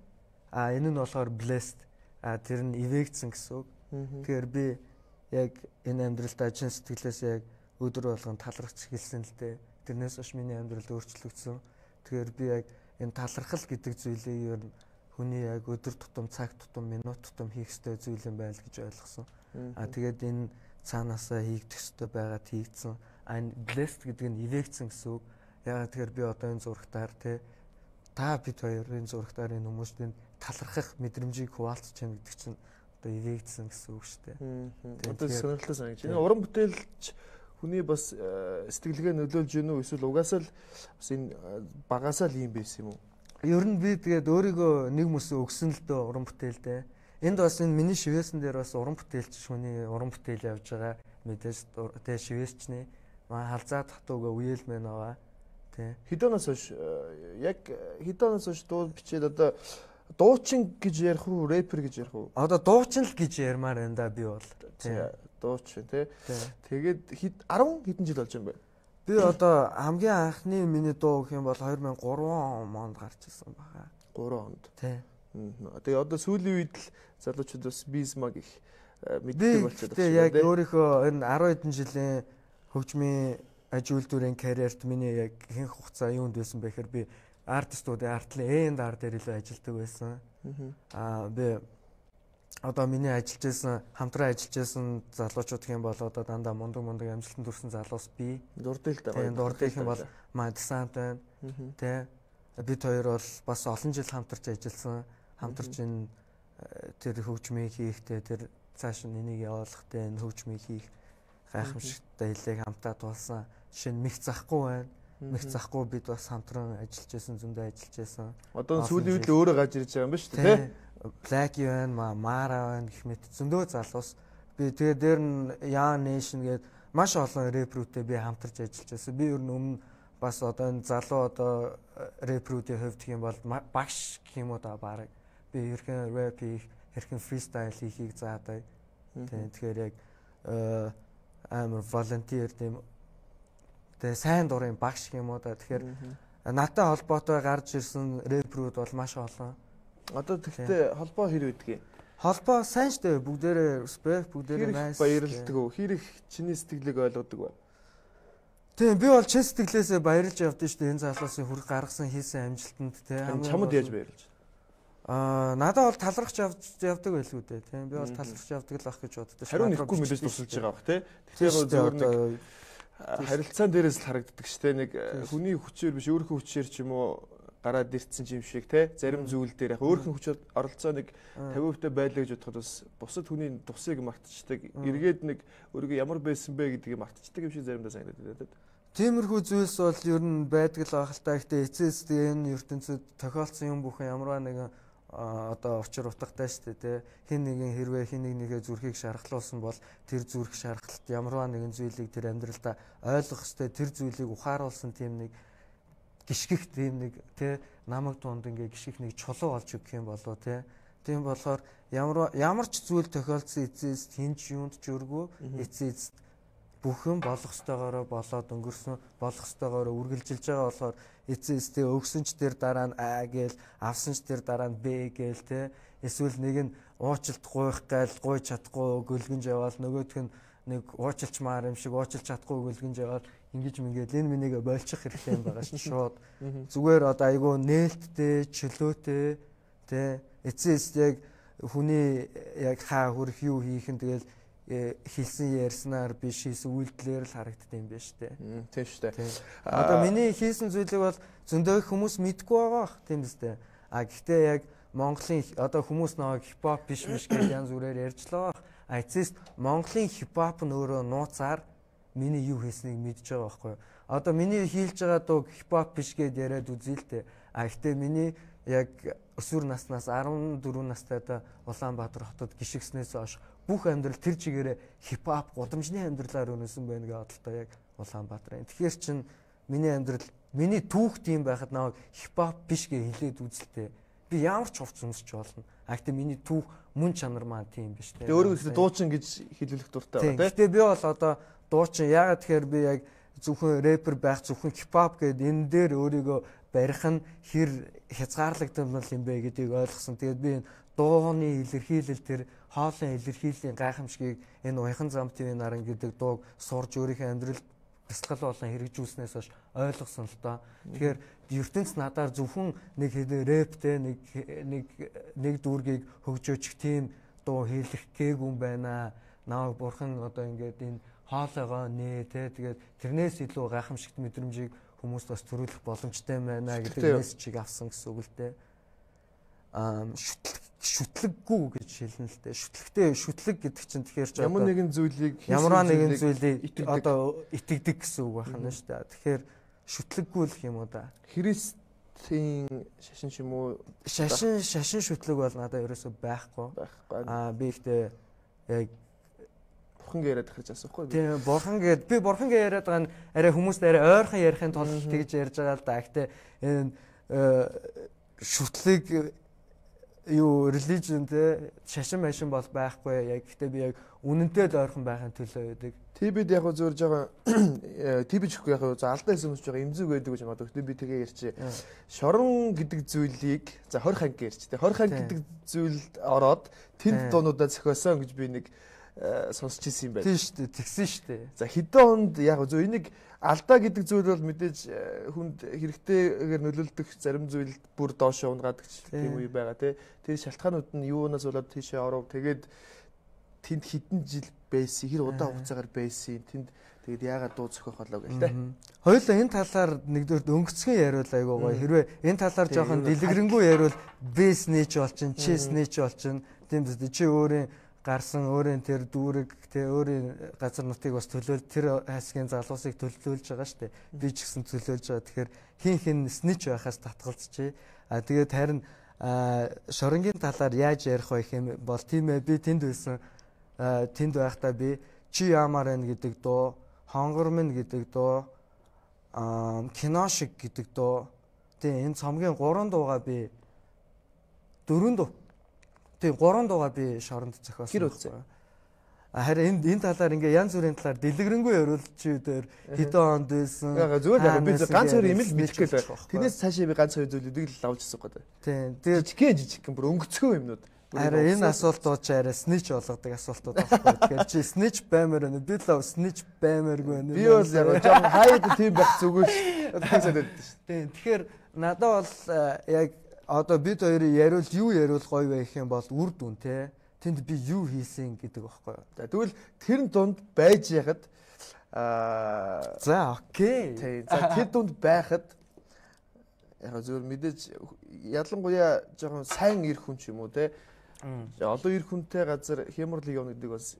[SPEAKER 2] Энэ нь болохоор blessed. Тэр нь ивэгдсэн гэсэн үг. Тэгэхээр би яг энэ амьдралдаа чин сэтгэлээс яг өдөр болгон талархаж эхэлсэн л дээ. Тэрнээс хойш миний амьдралд өөрчлөгдсөн. Тэгэхээр би яг энэ талархал гэдэг зүйлийг ер нь хүний яг өдөр тутам, цаг тутам, минут тутам хийх ёстой зүйл юм байл гэж ойлгосон. Тэгээд энэ цаанаасаа хийгдэх ёстой байгаад хийгдсэн. Энэ blessed гэдэг нь ивэгдсэн гэсэн үг. Яагаад тэгэхээр би одоо энэ зурагтаар та бид хоёрын зурагтаар энэ хүмүүстийн талархах мэдрэмжийг хуваалцж байна гэдэг чинь одоо ивэгдсэн гэсэн үг шүү дээ.
[SPEAKER 1] Одоо сонирхолтой санагдаж байна. Уран бүтээлч хүний бас сэтгэлгээ нөлөөлж гинүү эсвэл угаасаа л бас энэ багасаа л юм байсан юм уу?
[SPEAKER 2] Ер нь би тэгээд өөрийгөө нэг мөсөө өгсөн л дөө уран бүтээлдээ. Энд бас энэ миний шивээсэн дээр бас уран бүтээлч хүний уран бүтээл явж байгаа мэдээж тэгээд шивээсчний халзаа татууга үеэлмэн байгаа. Тэ.
[SPEAKER 1] Хэдэнээс хойш яг хэдэнээс хойш дуу бичээд одоо дуучин гэж ярих уу, рэпер гэж ярих уу?
[SPEAKER 2] Одоо дуучин л гэж ярмаар энэ да би бол.
[SPEAKER 1] Тэ. Дуучин тий. Тэгээд 10 хэдэн жил болж юм бэ?
[SPEAKER 2] Би одоо хамгийн анхны миний дуу гэх юм бол 2003 онд гарч ирсэн байгаа.
[SPEAKER 1] 3 онд.
[SPEAKER 2] Тий.
[SPEAKER 1] Тэгээ одоо сүүлийн үед л залуучууд бас бизмаг их мэддэг болчиход
[SPEAKER 2] байна. Яг өөрийнхөө энэ 10 хэдэн жилийн хөгжмийн аж үйлдвэрийн карьерт миний яг ихэнх хугацаа юунд байсан бэ гэхээр би артистуудын артлын A&R дээр илүү ажилладаг байсан. Би одоо миний ажиллаж байсан хамтран ажиллаж байсан залуучууд гэх юм бол одоо дандаа мундаг амжилтанд хүрсэн залуус би
[SPEAKER 1] дурдэлтэй
[SPEAKER 2] байна. Дурдэл гэх юм бол Мадсант байна. Тэ бид хоёр бол бас олон жил хамтарч ажилласан. Хамтарч энэ тэр хөгжмийг хийхдээ тэр цааш нь энийг явуулахтай энэ хөгжмийг хийх гайхамшигтай хэлийг хамтаа туулсан. Жишээ нь мэх захгүй байна. Мэх захгүй бид бас хамтран ажиллаж байсан, зөндөө ажиллаж байсан.
[SPEAKER 1] Одоо сүүлийн үед л өөрөө гаж ирж байгаа юм ба шүү дээ, тэ?
[SPEAKER 2] Black байна, Mara байна гэх мэт зөндөө залуус. Би тэгээ дээр нь Young Nation гээд маш олон рэпрүүтэй би хамтарч ажиллаж байсан. Би ер нь өмнө бас одоо энэ залуу одоо рэпрүүдийн хувьд гэх юм бол багш гэх юм уу да баг. Би хэрхэн рэп хийх, хэрхэн фристайл хийхийг заадаг. Тэгэхээр яг амар волонтер тийм тэгээ сайн дурын багш гэх юм уу да. Тэгэхээр Надтай холбоотой гарч ирсэн рэперүүд бол маш олон.
[SPEAKER 1] Одоо тэгтээ холбоо хэр үүдгийг?
[SPEAKER 2] Холбоо сайн штэ бүгдээрээ респект, бүгдээрээ
[SPEAKER 1] nice.
[SPEAKER 2] nice.
[SPEAKER 1] Баярлдаг уу? Хэр их чиний сэтгэлийг ойлгодог вэ?
[SPEAKER 2] Тийм би бол чин сэтгэлээсээ баярлж явдсан штэ энэ залуусын хүрх гаргасан хийсэн амжилтанд тийм.
[SPEAKER 1] Чамд яаж баярлж?
[SPEAKER 2] Надад бол талархч явдаг байлгүй дээ тийм. Би бол талархч явдаг л ах гэж боддог.
[SPEAKER 1] Хариу нэхгүй мэдээж тусалж байгаа бах тийм. Тэгэхээр зөвхөн нэг харилцаан дээрээс л харагддаг штэ нэг хүний хүчээр биш өөрийнхөө хүчээр ч юм уу гараад ирсэн юм шиг те зарим зүйл дээр яг өөрхөн хүчээр оролцоо нэг 50% байлаа гэж бодоход бас бусад хүний тусыг мартчихдаг эргээд нэг өөрийгөө ямар байсан бэ гэдгийг мартчихдаг юм шиг заримдаа санагдаад байдаг.
[SPEAKER 2] Тиймэрхүү зүйлс бол ер нь байдаг л байх л та. Гэхдээ эцэст энэ ертөнцид тохиолдсон юм бүхэн ямарваа нэгэн одоо учир утгатай шүү дээ тий. Хин нэгэн хэрвээ хин нэгээ зүрхийг шархлуулсан бол тэр зүрх шархалт ямарваа нэгэн зүйлийг тэр амьдралдаа ойлгох ёстой тэр зүйлийг ухааруулсан тийм нэг гიშгэх тийм нэг тий намаг дунд ингээ гიშгэх нэг чулуу олж өгөх юм болоо тий. Тийм болохоор ямар ч зүйл тохиолдсон эцэст хинч юунд ч өргөө эцэст бүхэн болох ёстойгоороо болоод өнгөрсөн болох ёстойгоороо үргэлжилж байгаа болохоор эцэстээ өгсөн ч тэр дараа нь А гээл авсан ч тэр дараа нь Б гээл те эсвэл нэг нь уучлалт гуйх гээл гуйж чадахгүй гөлгөнж яваал нөгөөх нь нэг уучлчмаар юм шиг уучлж чадахгүй гөлгөнж яваал ингэж мингээл энэ минийг болчих хэрэгтэй юм байгаа шин шууд зүгээр одоо айгүй нээлттэй чөлөөтэй те эцэст яг хүний яг хаа хүрэх юу хийх нь тэгэл хэлсэн ярьснаар биш хийсэн үйлдэлээр л харагддаг юм байна шүү дээ.
[SPEAKER 1] Тийм шүү дээ.
[SPEAKER 2] Одоо миний хийсэн зүйлийг бол зөндөө хүмүүс мэдгүй байгаа бах тийм үстэй. Гэхдээ яг Монголын одоо хүмүүс нэг хипхоп биш гэж янз бүрээр ярьж л байгаа. Эцэст Монголын хипхоп нь өөрөө нууцаар миний юу хийснийг мэдж байгаа байхгүй юу. Одоо миний хийлж байгаа дуу хипхоп биш гэд яриад үзээ л дээ. Гэхдээ миний яг өсвөр наснаас 14 настайдаа Улаанбаатар хотод гიშгснээс хойш бүх амьдрал тэр чигээрээ хипхоп гудамжны амьдралаар өнөсөн байна гэж бодлоо яг Улаанбаатар. Тэгэхээр чин миний амьдрал миний түүх тийм байхад наваг хипхоп биш гэж хэлээд үзэлтэй. Би ямар ч хувц өмсч болно. Гэхдээ миний түүх мөн чанар маань тийм биш те.
[SPEAKER 1] Өөрөөсөө дуучин гэж хэлүүлэх дуртай байна те.
[SPEAKER 2] Гэхдээ би бол одоо дуучин яагаад тэгэхээр би яг зөвхөн рэпер байх зөвхөн хипхоп гэдэг энэ дээр өөрийгөө барих нь хэр хязгаарлагдмал юм бэ гэдгийг ойлгосон. Тэгээд би дууны илэрхийлэл тэр хоолын илэрхийллийн гайхамшгийг энэ Уяхан зам ТV наран гэдэг дууг сурж өөрийнхөө амьдралд бясалгал болон хэрэгжүүлснээс хойш ойлгосон л доо. Тэгэхээр ертөнц надаар зөвхөн нэг рэптэй нэг дүүргийг хөгжөөчих тийм дуу хийлэх гээгүй юм байна. Намайг бурхан одоо ингээд энэ хоолойгоо нээ те тэгээд тэрнээс илүү гайхамшигт мэдрэмжийг хүмүүст бас төрүүлэх боломжтой байна гэдэг мессежийг авсан гэсэн үг л дээ. Шүтлэггүй гэж хэлнэ л дээ. Шүтлэг гэдэг чинь тэгэхээр ч
[SPEAKER 1] ямар нэгэн зүйлийг
[SPEAKER 2] одоо итгэдэг гэсэн үг байна шүү дээ. Тэгэхээр шүтлэггүй л юм уу да.
[SPEAKER 1] Христийн шашин ч юм уу
[SPEAKER 2] шашин шүтлэг бол надад ерөөсөй байхгүй. Би ихтэй яг
[SPEAKER 1] бурхан яриад ахиж асуухгүй.
[SPEAKER 2] Тийм би бурхан яриад байгаа нь арай хүмүүст арай ойрхон ярихын тулд тэгж ярьж байгаа л да. Гэхдээ энэ шүтлэг юу religion те шашин машин бол байхгүй. Яг гэхдээ би яг үнэнтэй л ойрхон байхын төлөө байдаг.
[SPEAKER 1] ТБ-д яг зөөрж байгаа ТБ чихгүй яг алдаа хэлсэн юмж байгаа эмзэг байдаг гэж боддог. Би тэгээ ярьчих. Шорон гэдэг зүйлийг за 20 ханг ярьчих. 20 ханг гэдэг зүйлд ороод тэнд дуунуудаа зохиосон гэж би нэг сонсч ирсэн юм байна.
[SPEAKER 2] Тийм шүү дээ. Тэгсэн шүү дээ.
[SPEAKER 1] За хэдэн хонд яг зөв энийг алдаа гэдэг зүйл бол мэдээж хүнд хэрэгтэйгээр нөлөөлдөг зарим зүйл бүр доошоо унгаадаг тийм үе байгаа тий. Тэр шалтгаанууд нь юунаас болоод тийшээ оров. Тэгээд тэнд хэдэн жил байсан, хэр удаан хугацаагаар байсан. Тэнд тэгээд яагаад дуу зохиох болоо гэл тий.
[SPEAKER 2] Хоёулаа энэ талаар нэгдүгээр өнгөцгөн яриул айгуу гоё. Хэрвээ энэ талаар жоохон дэлгэрэнгүй яриул бэс нээч болчин, чэс нээч болчин. Тийм үү чи өөрийн гарсан өөрийн тэр дүүрэг те өөрийн газар нутгийг бас төлөөл тэр хайсгийн залуусыг төлөөлж байгаа штэ би ч гэсэн төлөөлж байгаа. Тэгэхээр хин снич байхаас татгалзчихъя. Тэгээд харин шоронгийн талаар яаж ярих вэ гэм бол тийм ээ би тэнд байсан тэнд байхдаа би чи ямар байна гэдэг дуу, хонгор минь гэдэг дуу, кино шиг гэдэг дуу. Тэгээ энэ цомгийн 3 дуугаа би 4 дуу. Тэгээ 3 дуугаа би шоронд зохиосон.
[SPEAKER 1] Гэр үзээ.
[SPEAKER 2] Харин энэ талаар ингээ янз бүрийн талаар дэлгэрэнгүй яриулж дээр хэдэн онд байсан.
[SPEAKER 1] Яг зүгээр би ганц хоёр юм л мэдэх гээл. Тэрнээс цаашаа би ганц хоёр зүйлүүдийг л авч ирсэн гэдэг.
[SPEAKER 2] Тийм.
[SPEAKER 1] Тэгээд жижиг бүр өнгөцгөө юмнууд.
[SPEAKER 2] Харин энэ асуултууд ч арай снич болгодог асуултууд байхгүй. Тэгэхээр чи снич баймаар байна. Би л снич баймааргүй байна.
[SPEAKER 1] Би бол яг жоохон хайд тийм байх зүгээс санагдаад шүү.
[SPEAKER 2] Тийм. Тэгэхээр надад бол яг одоо бид хоёрын яриул юу яриул гоё байх юм бол үр дүн те. Тэнд би юу хийсэн гэдэг байхгүй юу.
[SPEAKER 1] Тэгвэл тэр дунд байж яхад
[SPEAKER 2] за окей.
[SPEAKER 1] За тэр дунд байхад яг зөвөр мэдээж ялангуяа жоохон сайн ир хүн ч юм уу те. Одоо ир хүнтэй газар хямрал явна гэдэг бас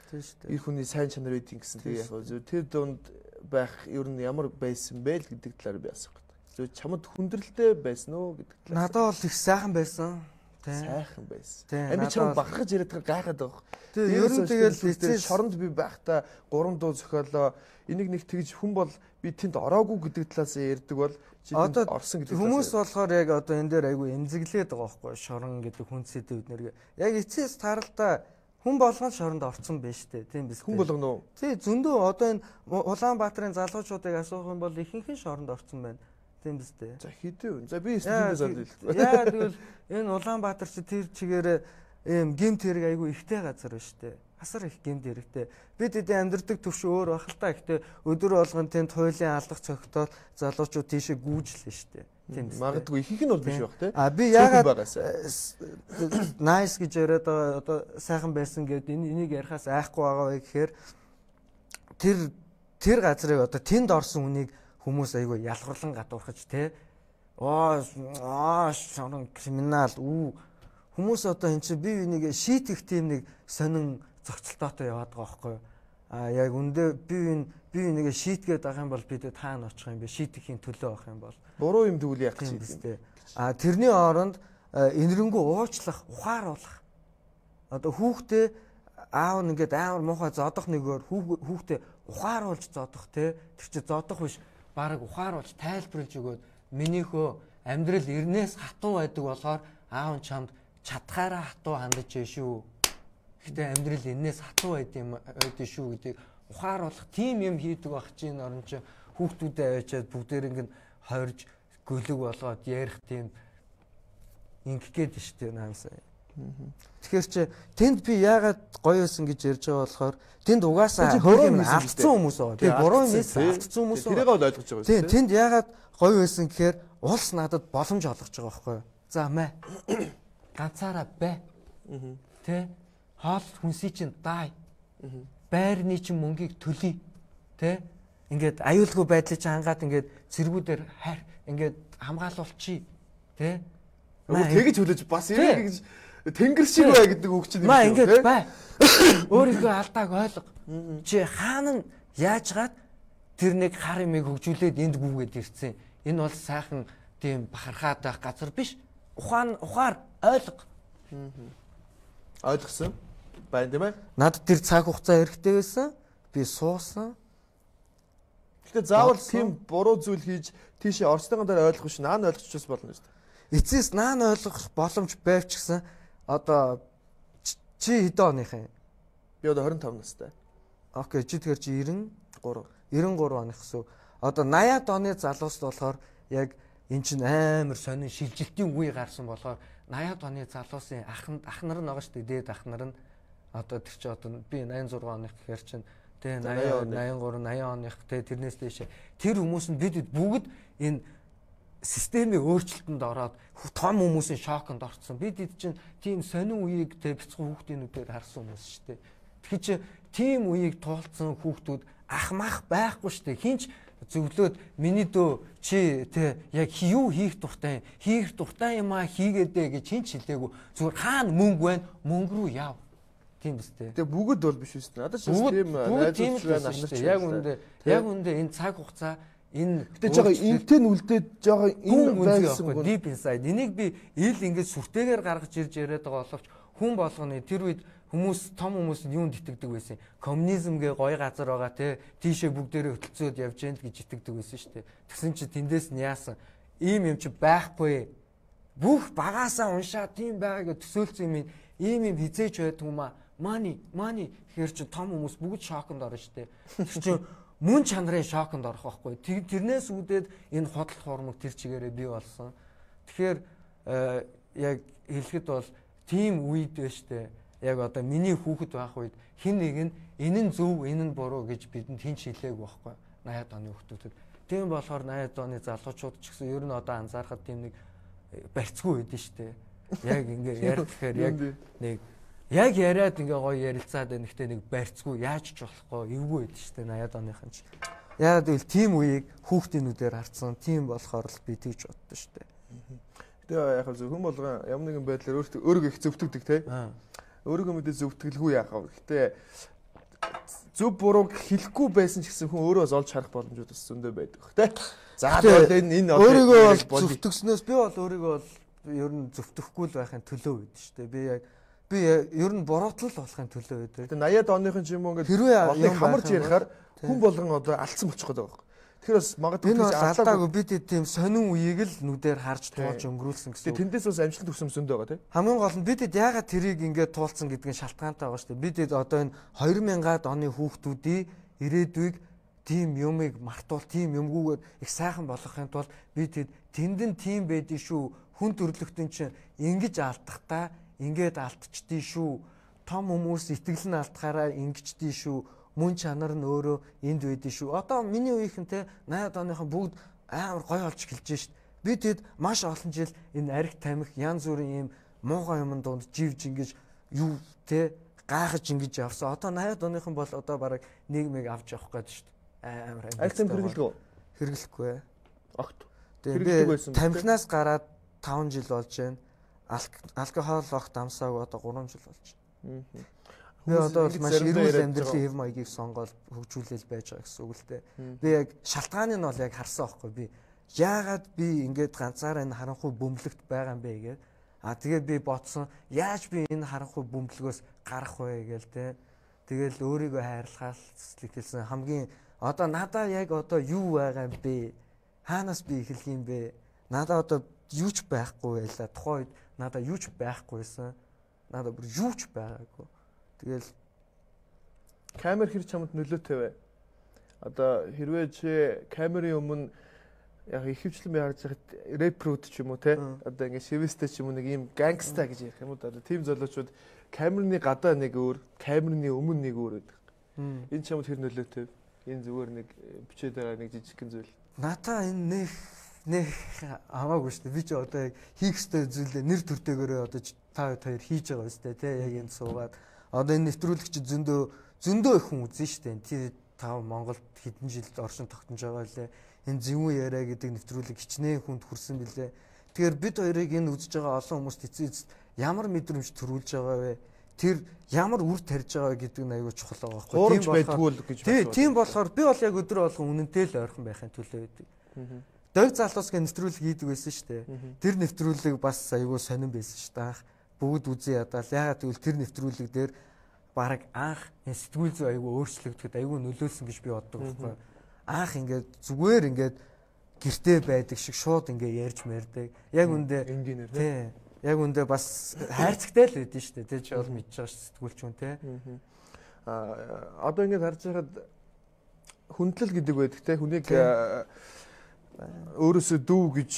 [SPEAKER 2] тийм шүү дээ.
[SPEAKER 1] Ир хүний сайн чанар үүдийн гэсэн тэгээ яг зөв тэр дунд байх ер нь ямар байсан бэ л гэдэг талаар би асуух гэдэг. Зөв чамд хүндрэлтэй байсан уу гэдэг талаар.
[SPEAKER 2] Надад бол их сайхан байсан.
[SPEAKER 1] Сайхан байсан.
[SPEAKER 2] Би
[SPEAKER 1] чам бахархаж яриад байгаа гайхаад байгаа.
[SPEAKER 2] Тэгээ ер нь тэгэл
[SPEAKER 1] эцээс шоронд би байхдаа 3 дуу зохиолоо энийг нэг тэгж хүн бол би тэнд ороогүй гэдэг талаас ярьдаг бол
[SPEAKER 2] одоо
[SPEAKER 1] орсон гэдэг.
[SPEAKER 2] Хүмүүс болохоор яг одоо энэ дээр айгүй эмзэглээд байгаа байхгүй шорон гэдэг хүн сэдвүүд нэргээ. Яг эцээс таралта хүн болгон шоронд орсон байж тээ тийм биз.
[SPEAKER 1] Хүн болгоно уу?
[SPEAKER 2] Тий зөндөө одоо энэ Улаанбаатарын залуучуудыг асуух юм бол ихэнх нь шоронд орсон байна. Тийм биз дээ.
[SPEAKER 1] За хэдэн. За би студентээс санал.
[SPEAKER 2] Яа тэгвэл энэ Улаанбаатар чи тэр чигээр ийм гэмт хэрэг айгүй ихтэй газар ба штэ. Асар их гэмт хэрэгтэй. Бид эдийн амьдардаг төвш өөр бах л та. Гэхдээ өдөр болгон тэнд хуулийн алдах цогтол залуучууд тийшээ гүйжлээ штэ. Тийм биз.
[SPEAKER 1] Магадгүй ихэнх нь бол биш бах те.
[SPEAKER 2] Би яагаад nice гэж яриад байгаа одоо сайхан байсан гэд энийг ярихаас айхгүй байгаа вэ гэхээр тэр газрыг одоо тэнд орсон хүнийг хүмүүс айгүй ялгарлан гадуурхаж те. Шорон криминал хүмүүс одоо энэ чинь бие биенийг шийтгэх тийм нэг сонин зохицолтойтой яваад байгаа байхгүй юу? Яг үндэ бие биенийг шийтгээд байгаа юм бол бид таана очих юм бэ? Шийтгэхийн төлөө авах юм бол
[SPEAKER 1] буруу юм тэгвэл яах
[SPEAKER 2] юм бэ? Тэрний оронд энэрэнгүү уучлах, ухааруулах. Одоо хүүхдээ аав нь ингээд амар муухай зодох нэгээр хүүхдээ ухааруулж зодох те. Тэр чи зодох биш. Бараг ухааруулж тайлбарлаж өгөөд минийхөө амьдрал эрнээс хатуу байдаг болохоор аав нь чамд чадхаараа хатуу хандаж шүү. Гэтэ амьдрал энээс хатуу байдсан шүү гэдгийг ухааруулах тийм юм хийдэг байх чинь орон чи хүүхдүүдэд аваачаад бүгдээрийг нь хойрж гөлөг болгоод ярих тийм ингэх гээд штэ наамсаа. Тэгэхээр чи тэнд би яагаад гоё байсан гэж ярьж байгаа болохоор тэнд угаасаа хөрөм алдсан хүмүүс байгаа. Тэгээ буруу юм алдсан хүмүүс байгаа.
[SPEAKER 1] Тэрийг бол ойлгож байгаа
[SPEAKER 2] шүү. Тэнд яагаад гоё байсан гэхээр улс надад боломж олгож байгаа байхгүй юу? За мэ. Ганцаараа бай. Тэ хоол хүнсий чинь дай. Байрны чинь мөнгийг төлөе. Тэ ингээд аюулгүй байдлыг чинь хангаад ингээд цэргүүдээр хайр ингээд хамгаалуулчих. Тэ
[SPEAKER 1] тэгэж хүлээж бас ингэж тэнгэр шиг бай гэдэг үг чинь
[SPEAKER 2] юм шүү. Ингээд бай. Өөрийнхөө алдааг ойлго. Чи хаана нь яажгаад тэр нэг хар имийг хөгжүүлээд энд гүгээд ирсэн. Энэ бол сайхан тийм бахархаад байх газар биш. Ухаар ойлго.
[SPEAKER 1] Ойлгосон. Байна тийм ээ.
[SPEAKER 2] Надад тэр цаг хугацаа хэрэгтэй байсан. Би суусан.
[SPEAKER 1] Гэтэ заавал тийм буруу зүйл хийж тийшээ орсныгоо дараа ойлгох биш. Наан ойлгочихвол болно шүү дээ.
[SPEAKER 2] Эцэс наан ойлгох боломж байвч гэсэн одоо чи хэдэн оных юм?
[SPEAKER 1] Би одоо 25 настай.
[SPEAKER 2] Окей, чи тэгэхээр чи 93 оных гэсэн. Одоо 80-аад оны залуус болохоор яг эн чинь амар сонин шилжилтийн үе гарсан болохоор 80-аад оны залуусын ах нар нь байгаа шүү дээ. Дээд ах нар нь одоо тэр чи одоо би 86 оных гэхээр чинь тэ 80 83 80 оных тэ тэрнээс дэше тэр хүмүүс нь бид бүгд энэ системийн өөрчлөлтөнд ороод том хүмүүсийн шоконд орцсон. Бид чинь тийм сонин үеийг тэ бяцхан хүүхдүүдээр харсан хүмүүс шүү дээ. Тэгэхээр чи тийм үеийг туулсан хүүхдүүд ахмах байхгүй шүү дээ. Хинч зөвлөөд миний дөө чи тэ яг юу хийх дуртай юм аа хийгээдэ гэж хинч хэлээгүй. Зүгээр хаана мөнгө байна? Мөнгө рүү яв. Тийм биз дээ.
[SPEAKER 1] Тэгээ бүгд бол биш үстэ. Надад ч тийм найзууд байна.
[SPEAKER 2] Яг үндэ энэ цаг хугацаа энэ
[SPEAKER 1] гэтээ жоо интэн үлдээд жоо энэ байсан
[SPEAKER 2] гоо deep inside. Энийг би ил ингэж сүртэйгээр гаргаж ирж яриад байгаа боловч хүн болгоны тэр үед хүмүүс том хүмүүс нь юунд итгэдэг байсан? Коммунизм гээ гоё газар байгаа те тийшээ бүгдээрээ хөтөлцөөд явж гэнт гэж итгэдэг байсан шүү дээ. Тэгсэн чи тэндээс нь яасан? Ийм юм чи байхгүй. Бүх багаасаа уншаа тийм байгааг төсөөлсөн юм ийм хизээч байдгүй маа. Money гэхэр чи том хүмүүс бүгд шоконд орно штэ. Тэр чи мөн чанарын шоконд орох байхгүй. Тэрнээс үүдээд энэ худал хуурмаг тэр чигээрээ бий болсон. Тэгэхээр яг хэлэхэд бол тийм үед байна штэ. Яг одоо миний хүүхэд байх үед хин нэг нь энэ нь зөв, энэ нь буруу гэж бидэнд хинч хэлээг байхгүй. 80-аад оны хүүхдүүдэд. Тийм болохоор 80-аад оны залуучууд ч гэсэн ер нь одоо анзаархад тийм нэг барьцгүй байдэн штэ. Яг ингээ ярихээр яг нэг яг яриад ингээ гоё ярилцаад байна. Гэхдээ нэг барьцгүй яаж ч болохгүй эвгүй байдэн штэ 80-аад оныхан ч. Яагаад гэвэл тийм үеийг хүүхдийн нүдээр харсан. Тийм болохоор л би тэгж боддоо штэ.
[SPEAKER 1] Тэгээ яг зөв хүн болгоо ямар нэгэн байдлаар өөрийгөө их зөвтгдөг те. Өөрийгөө мэдээ зөвтгэлгүй яахав. Гэхдээ зөв бурууг хэлэхгүй байсан ч гэсэн хүн өөрөө олж харах боломжууд бас зөндөө байдаг те. За бол энэ
[SPEAKER 2] өөрийгөө бол зөвтгснөөс би бол өөрийгөө бол ер нь зөвтөхгүй л байхын төлөө байд штэ. Би ер нь буруутал болохын төлөө байдаг.
[SPEAKER 1] Тэгээ 80-аад оныхон ч юм уу ингээд хамарч ярихаар хүн болгон одоо алдсан болчих гээд байгаа. Тэгэхээр бас магадгүй
[SPEAKER 2] энэ алдаагүй бид тийм сонин үеийг л нүдээр харж туулж өнгөрүүлсэн гэсэн.
[SPEAKER 1] Тэндээс бас амжилт өгсөн зөндөө байгаа тийм.
[SPEAKER 2] Хамгийн гол нь бид яагаад тэрийг ингээд туулсан гэдэг нь шалтгаантай байгаа шүү дээ. Бид одоо энэ 2000-аад оны хүүхдүүдийн ирээдүйг тийм юмыг мартуул, тийм юмгүйгээр их сайхан болгохын тулд бид тэнд нь тийм байдгийг шүү. Хүн төрлөختөн чинь ингэж алдахтаа ингээд алдчихдээ шүү. Том хүмүүс итгэл нь алдахаараа ингэчдээ шүү. Мөн чанар нь өөрөө энд байдгийг шүү. Одоо миний үеийнхэн те 80-аад оныхон бүгд амар гоё олж эхэлж шít. Би тэгэд маш олон жил энэ арх тамхи янз бүрийн юм муухай юмн донд живж ингэж юу те гайхаж ингэж явсан. Одоо 80-аад оныхон бол одоо бараг нийгмийг авч явах гээд шít. Амар
[SPEAKER 1] арх тамхи хэрэглэдэг үү?
[SPEAKER 2] Хэрэглэхгүй.
[SPEAKER 1] Огт.
[SPEAKER 2] Хэрэглэдэг байсан. Тамхинаас гараад 5 жил болж байна. Алкогол огт амсаагүй одоо 3 жил болж байна. Би одоо маш эрүүл амьдралын хэв маягийг сонгоод хөгжүүлэл байж байгаа гэсэн үг л дээ. Би яг шалтгааны нь бол яг харсан аахгүй би. Яагаад би ингээд ганцаараа энэ харанхуй бөмбөлөгт байгаа юм бэ гэгээд. Тэгээд би бодсон яаж би энэ харанхуй бөмбөлгөөс гарах вэ гээл те. Тэгэл өөрийгөө хайрлахаас хэлсэн хамгийн одоо надаа яг одоо юу байгаа юм бэ? Хаанаас би эхлэх юм бэ? Надаа одоо юу ч байхгүй байлаа. Тухайн үед надаа юу ч байхгүйсэн. Надаа бүр юу ч байгаагүй. Тэгэл
[SPEAKER 1] камер хэр чамд нөлөөтэй вэ? Одоо хэрвээ чи камерын өмнө яг ихэвчлэн би харж байхад рэпрүүд ч юм уу те одоо ингэ шивэстэй ч юм уу нэг ийм гангста гэж ярих юм уу одоо тийм залуучууд камерны гадаа нэг өөр, камерны өмнө нэг өөр байдаг. Энэ чамд хэр нөлөөтэй? Энэ зүгээр нэг бичээд байгаа нэг жижигхэн зүйл.
[SPEAKER 2] Надаа энэ нэг хамаагүй шүү дээ. Би ч одоо яг хийх ёстой зүйлээ нэр төртэйгээрээ одоо та хоёр хийж байгаа үстэй те яг энэ суугаад одоо энэ нэвтрүүлэгч зөндөө их хүн үзэн штэ. Тэр тав Монголд хэдэн жил оршин тогтнож байгаа лээ. Энэ зөвүүн яриа гэдэг нэвтрүүлэг хичнээн хүнд хүрсэн билээ. Тэгэхээр бид хоёрыг энэ үзэж байгаа олон хүмүүст эцэст ямар мэдрэмж төрүүлж байгаа вэ? Тэр ямар үр тарьж байгаа гэдэг нь аюул чухал байгаа байхгүй.
[SPEAKER 1] Тийм байдгүй л гэж
[SPEAKER 2] байна. Тийм болохоор би бол яг өдөр болгон үнэнтэй л ойрхон байхын төлөө байдаг. Дог залуусгийн нэвтрүүлэг хийдэг байсан шүү дээ. Тэр нэвтрүүлэг бас аюул сонирн байсан шүү дээ. Бүгд үзээ ядаал. Ягаад гэвэл тэр нэвтрүүлэг дээр бараг анх сэтгүүл зүй аюул өөрчлөгдөд аюул нөлөөлсөн гэж би боддог байхгүй. Анх ингээд зүгээр ингээд гэртээ байдаг шиг шууд ингээд ярьж мэрдэг. Яг үндэ
[SPEAKER 1] энгийнээр
[SPEAKER 2] тий. Яг үндэ бас хайрцагтай л байдэн шүү дээ. Тэ чи бол мэдж байгаа ш сэтгүүлч хүн те.
[SPEAKER 1] Одоо ингээд харж байхад хүндлэл гэдэг байдаг те. Хүнийг өөрөөсөө дүү гэж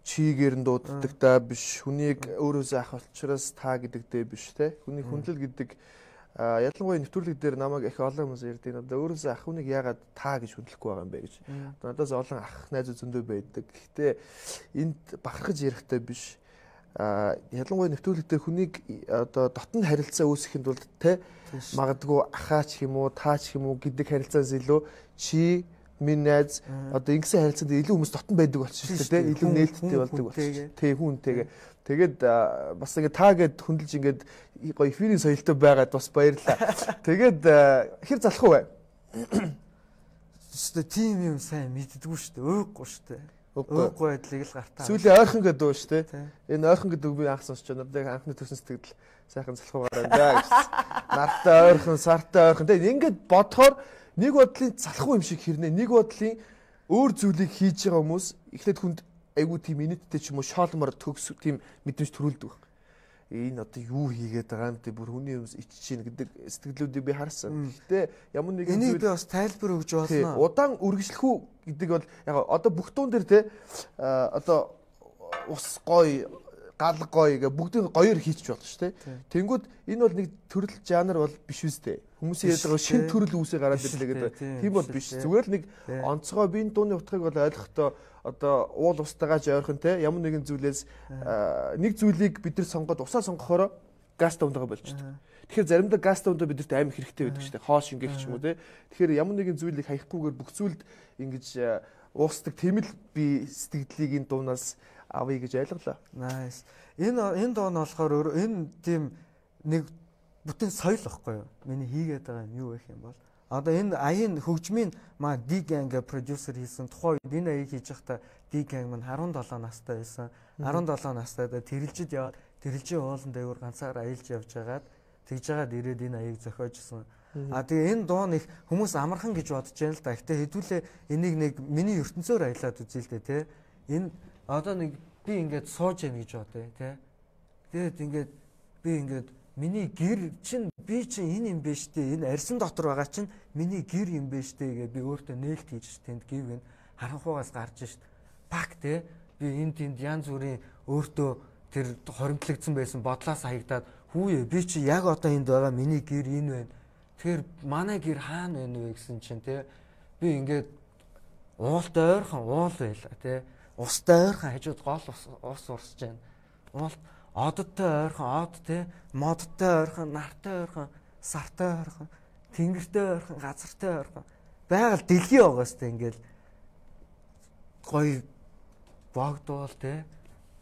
[SPEAKER 1] чигээр нь дууддаг та биш. Хүнийг өөрөөсөө ах учраас та гэдэгтэй биш те. Хүний хүндлэл гэдэг ялангуяа нэвтрүүлэг дээр намайг их олон хүмүүс ярьдаг. Одоо өөрөөсөө ах хүнийг яагаад та гэж хүндлэхгүй байгаа юм бэ гэж. Надаас олон ах найзууд зөндөө байдаг. Гэхдээ энд бахархаж ярихтай биш. Ялангуяа нэвтрүүлэг дээр хүнийг одоо дотн харилцаа үүсгэхэд бол те магадгүй ахаач юм уу таач юм уу гэдэг харилцаанаас илүү чи минь найз одоо ингэсэн харилцаанд илүү хүмүүс дотн байдаг болчихсон шүү дээ илүү нээлттэй болдог болчихсон тий хүнтэйгээ тэгээд бас ингэ таа гэд хөндлөж ингээд гоё эфирийн соёлтой байгаад бас баярлаа тэгээд хэр залах вэ
[SPEAKER 2] өстө тийм юм сайн мэддэггүй шүү дээ өөхгүй шүү дээ өөхгүй байдлыг л гартаа
[SPEAKER 1] сүүлийн ойрхон гэдэг үү шүү дээ энэ ойрхон гэдэг үг би анх сонсч байна надад анхны төрсөн сэтгэл сайхан залхуугаар байна да гэж нартай ойрхон сартай ойрхон тэгээд ингээд бодохоор нэг бодлын залхуу юм шиг хэрнээ нэг бодлын өөр зүйлийг хийж байгаа хүмүүс эхлээд хүнд айгүй тийм инэттэй ч юм уу шоолмор төгс тийм мэдрэмж төрүүлдэг баг. энэ одоо юу хийгээд байгаа юм те бүр хүний юмс ичж чинь гэдэг сэтгэлүүдийг би харсан. Гэхдээ ямар нэгэн
[SPEAKER 2] энийг би бас тайлбар өгж болно.
[SPEAKER 1] Удаан үргэлжлэх үү гэдэг бол яг одоо бүх туун дээр те одоо ус гоё гал гоё гэ бүгдийг гоёор хийчих болно шүү дээ. Тэнгүүд энэ бол нэг төрөл жанр бол биш үстэй. Хүмүүсийн ярьж байгаа шин төрөл үүсээ гараад ирлээ гэдэг. Тийм бол биш. Зүгээр л нэг онцгой биеийн дууны утгыг бол ойлгохдоо одоо уул устайгаач ойрхон те ямар нэгэн зүйлээс нэг зүйлийг бид нар сонгоод усаа сонгохоор газ тавтайгаа болчихдог. Тэгэхээр заримдаа газ тавтайгаа бидэрт амар хэрэгтэй байдаг шүү дээ. Хоош ингээх ч юм уу те. Тэгэхээр ямар нэгэн зүйлийг хаягахгүйгээр бүх зүйлд ингэж уусдаг тэмэл би сэтгэлдлийг энэ дуунаас авъя гэж ойлголоо.
[SPEAKER 2] Nice. Энэ доо нь болохоор энэ тийм нэг бүтэн соёл واخгүй юу? Миний хийгээд байгаа юм юу вэ юм бол одоо энэ аяын хөгжмийн маа D-Gang продюсер хийсэн тухайн үед энэ аяыг хийж байхдаа D-Gang маань 17 настай байсан. 17 настайдаа тэрэлжид яваад тэрэлжийн уулан дээгүүр ганцаар аялж явж байгаад тэгж жагаад ирээд энэ аяыг зохиожсэн. Тэгээ энэ дуу нэг хүмүүс амархан гэж бодож байна л да. Гэтэ хэдүүлээ энийг нэг миний ертөнцөөр аялаад үзье л дээ те. Энэ одоо нэг би ингээд сууж яана гэж бодъё те. Тэгээд ингээд би ингээд миний гэр чинь би чинь энэ юм биш дээ. Энэ арьсан дотор байгаа чинь миний гэр юм биш дээ гэ би өөртөө нээлт хийж тэнд гівэн харанхуугаас гарч шít. Пак те. Би энэ тэнд янз бүрийн өөртөө тэр хоримтлагдсан байсан бодлоос хаягдаад хүүе би чи яг одоо энд байгаа миний гэр энэ байна. Тэгэхээр манай гэр хаана байна вэ гэсэн чинь те. Би ингээд уултай ойрхон уул байла те. Устай ойрхон хажууд гол ус урсж байна. Уул ододтой ойрхон од те, модтой ойрхон, нартай ойрхон, сартай ойрхон, тэнгэртэй ойрхон, газартай ойрхон. Байгаль дэлхий байгаа сте ингээл гоё богдвол те,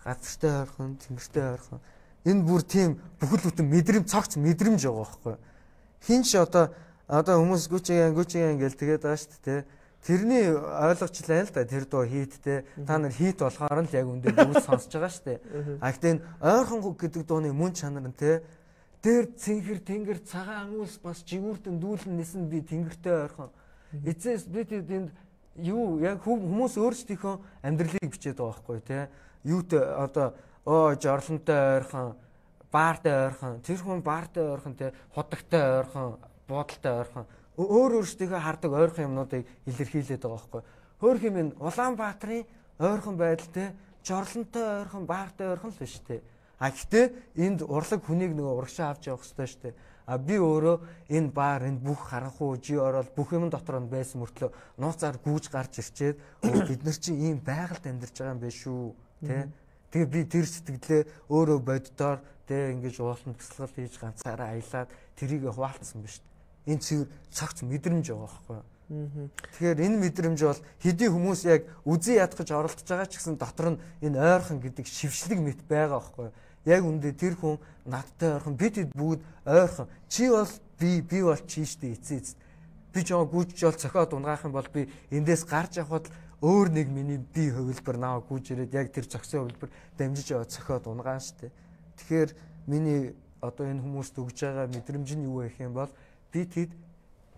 [SPEAKER 2] газартай ойрхон, тэнгэртэй ойрхон. Энэ бүр тийм бүхэл бүтэн мэдрэмж цогц мэдрэмж байгаа байхгүй. Хинч одоо хүмүүс гүчээн ингээл тэгээд байгаа шүү дээ те. Тэрний ойлгочлаа л да тэр дуу хийдтэй та нар хийт болохоор л яг үндэ бүгд сонсож байгаа шүү дээ. А гэхдээ ойрхон гэдэг дууны мөн чанар нь те дээр цэнхэр тэнгэр цагаан ангуус бас жигүүртэн дүүлэн нисэн би тэнгэртэй ойрхон. Эцэс би тэнд юу яг хүмүүс өөрсдийнхөө амьдралыг бичээд байгаа байхгүй те. Юутэй одоо жорлонтой ойрхон, баартай ойрхон, тэр хүн баартай ойрхон те худагтай ойрхон, буудалтай ойрхон өөрөөсдөө хардаг ойрхон юмнуудыг илэрхийлээд байгаа байхгүй. Хөөх юм энэ Улаанбаатарын ойрхон байдал те жорлонтой ойрхон, баартай ойрхон л биш те. А гэхдээ энд урлаг хүнийг нөгөө урагшаа авч явах хэрэгтэй шүү дээ. А би өөрөө энэ баар энэ бүх харанхуй жи орол бүх юм дотор нь байсан мөртлөө нууцаар гүүж гарч ирчээд бид нар чинь ийм байгальд амьдарч байгаа юм байна шүү те. Тэгээ би тэр сэтгэлээ өөрөө боддоор те ингэж уулын бясалгал хийж ганцаараа аялаад тэрийг хуваалцсан ба шүү. Энэ цэвэр цагц мэдрэмж байгаа байхгүй. Тэгэхээр энэ мэдрэмж бол хэдий хүмүүс яг үзий ядгаж оролдож байгаа ч гэсэн дотор нь энэ ойрхон гэдэг шившлэг мэт байгаа байхгүй. Яг үндэ тэр хүн надтай ойрхон бид бүгд ойрхон. Чи бол би бол чи штэ эцээц. Би ч яг гүйж жол цохиод унгаах юм бол би эндээс гарч явхад өөр нэг миний бие хувилбар наваа гүйж ирээд яг тэр зөксөн хувилбар дамжиж яваад цохиод унгаан штэ. Тэгэхээр миний одоо энэ хүмүүст өгж байгаа мэдрэмж нь юу вэ гэх юм бол би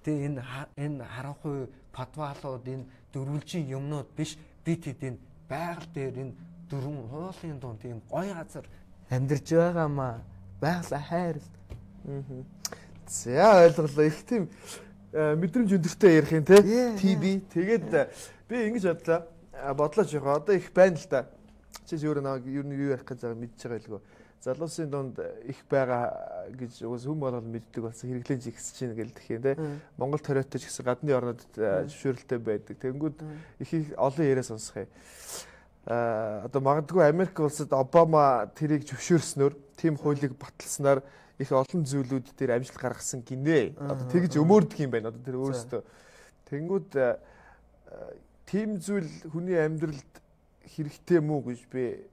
[SPEAKER 2] энэ харанхуй подвалууд энэ дөрвөлжийн юмнууд биш би энэ байгаль дээр энэ дөрвөн хуулийн дунд ийм гоё газар амьдарч байгаамаа байгалаа хайр. За ойлголоо их тийм мэдрэмж өндөртэй ярих юм те TV тэгээд би ингэж бодлоо жоо одоо их байна л да. Чи өөрөө нэг юу ярих гэж байгаа мэдж байгаа байлгүй. Залуусын дунд их байгаа гэж уус хүм болол мэддэг болсон хэрэглэн жигсэж чинь гэл тэх юм те. Монгол ториотой ч гэсэн гадны орнууд зөвшөөрөлтэй байдаг. Тэнгүүд их олон яриа сонсох юм. Одоо магадгүй Америк улсад Обама тэрийг зөвшөөрснөөр тийм хуулийг баталснаар их олон зүйлүүд дээр амжилт гаргасан гинэ. Одоо тэгж өмөрдөг юм байна. Одоо тэр өөрөөсөө. Тэнгүүд тийм зүйл хүний амьдралд хэрэгтэй мүү гэж би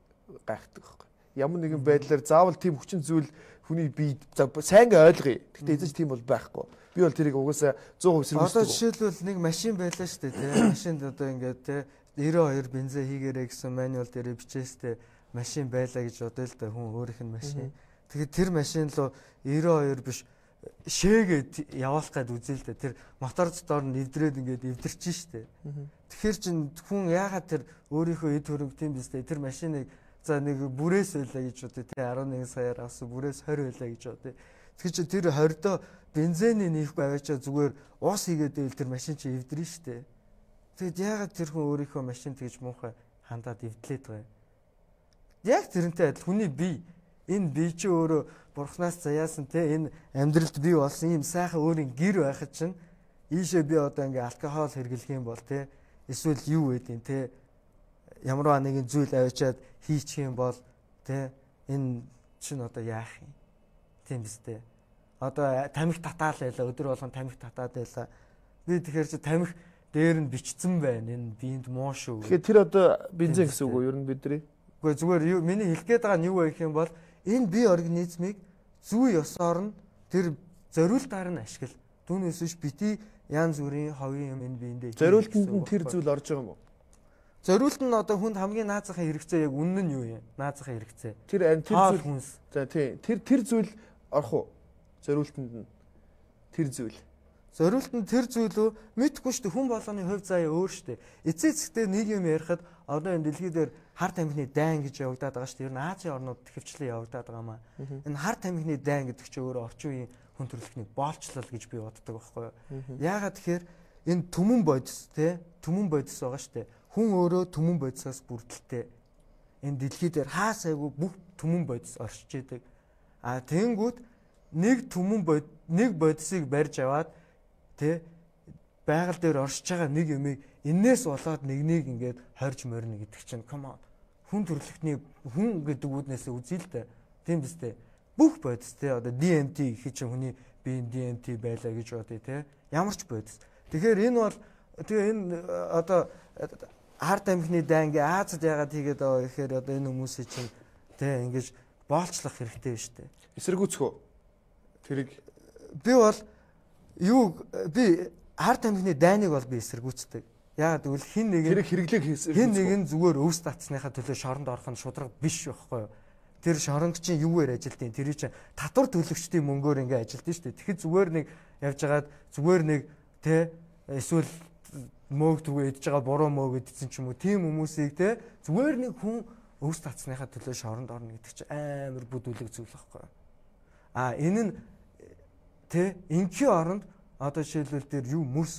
[SPEAKER 2] гайхдаг байхгүй. Ямар нэгэн байдлаар заавал тийм хүчин зүйл хүний бие сайн ойлгоё. Гэхдээ эзэж тийм бол байхгүй. Би бол тэрийг угаасаа 100% сэргүүлдэг. Одоо жишээлбэл нэг машин байлаа шүү дээ тий. Машинд одоо ингээд тий 92 бензин хийгээрэй гэсэн мануал дээрээ бичээстэй машин байлаа гэж бодъё л да хүн өөрийнх нь машин. Тэгэхээр тэр машин руу 92 биш шээгээд явуулах гээд үзээ л да. Тэр мотор доор нь эвдрээд ингээд эвдэрчин шүү дээ. Тэгэхээр чин хүн яагаад тэр өөрийнхөө эд хөрөнгө тийм биз дээ. Тэр машиныг За нэг бүрээс байлаа гэж бодъё тий 11 саяар авсан бүрээс 20 байлаа гэж бодъё. Тэгэхээр чи тэр 20-доо бензиний нээхгүй аваачаа зүгээр ус хийгээд байвал тэр машин чи эвдрэн штэ. Тэгэд яагаад тэр хүн өөрийнхөө машин тэгж муухай хандаад эвдлээд байгаа юм? Яг тэрнтэй адил хүний бие энэ бие чи өөрөө бурхнаас заяасан те энэ амьдралд бий болсон юм сайхан өөрийн гэр байхад чинь ийшээ би одоо ингээ алкогол хэрэглэх юм бол те эсвэл юу байдیں те ямар нэгэн зүйл авчиад хийчих юм бол те энэ чинь одоо яах юм? Тийм биз дээ. Одоо тамхи татаал байлаа өдөр болгон тамхи татаад байлаа. Би тэгэхээр чи тамхи дээр нь бичсэн байна. Энэ биенд муу шүү.
[SPEAKER 1] Тэгэхээр тэр одоо бензин гэсэн үг үү? Ер нь бидний.
[SPEAKER 2] Үгүй зүгээр миний хэлэх гээд байгаа нь юу вэ гэх юм бол энэ бие организмыг зүй ёсоор нь тэр зориултаар нь ашигла. Түүнээс биш бити янз бүрийн ховын юм энэ биендээ.
[SPEAKER 1] Зориултанд нь тэр зүйл орж байгаа юм уу?
[SPEAKER 2] Зориулт нь одоо хүнд хамгийн наазахын хэрэгцээ яг үнэн нь юу юм? Наазахын хэрэгцээ.
[SPEAKER 1] Тэр зүйл
[SPEAKER 2] хүнс.
[SPEAKER 1] За тий. Тэр зүйл орох уу? Зориултанд нь тэр зүйл.
[SPEAKER 2] Зориултанд тэр зүйлөө мэдгүй шүү дээ. Хүн болгоны хувь заяа өөр шүү дээ. Эцээ эцэгтэй нэг юм ярихад одоо энэ дэлхий дээр хар тамхины дайн гэж явагдаад байгаа шүү дээ. Ер нь Азийн орнууд төвчлэн явагдаад байгаа маа. Энэ хар тамхины дайн гэдэг чинь өөрөө орчин үеийн хүн төрөлхтний боолчлол гэж би боддог байхгүй юу? Яагаад тэгэхээр энэ түмэн бодис те түмэн бодис байгаа шүү дээ. Хүн өөрөө түмэн бодисоос бүрдэлтэй. Энэ дэлхий дээр хаасайгүй бүх түмэн бодис оршиж идэг. А тэнгүүд нэг бодисыг барьж аваад тэ байгаль дээр оршиж байгаа нэг юмыг энээс болоод нэг ингээд хорж морно гэдэг чинь come on. Хүн төрөлхтний хүн гэдэг үднээс үзье л дээ. Тийм биз дээ. Бүх бодис те одоо DMT гэх чинь хүний биеийн DMT байлаа гэж бодъё те. Ямар ч бодис. Тэгэхээр энэ бол тэгээ энэ одоо хар тамхины дайнг Азад яагаад хийгээд байгаа гэхээр одоо энэ хүмүүсийн чинь те ингэж боолчлох хэрэгтэй шүү дээ.
[SPEAKER 1] Эсэргүүцэх үү? Тэрийг
[SPEAKER 2] би бол би хар тамхины дайныг бол би эсэргүүцдэг. Яагаад гэвэл хин нэг нь зүгээр өвс татсныхаа төлөө шоронд орох нь шудраг биш байхгүй юу? Тэр шоронг чинь юугаар ажилтیں۔ Тэр чинь татвар төлөгчдийн мөнгөөр ингээ ажилтیں шүү дээ. Тэгэхэд зүгээр нэг явж байгаад зүгээр нэг те эсвэл мөөг түгээ идж байгаа буруу мөөг идсэн ч юм уу тийм хүмүүсийг те зүгээр нэг хүн өвс татсныхаа төлөө шоронд орно гэдэг чинь амар бүдүүлэг зүйл байхгүй юу? А энэ нь тэ ингийн оронд одоо жишээлбэл тэр юу өвс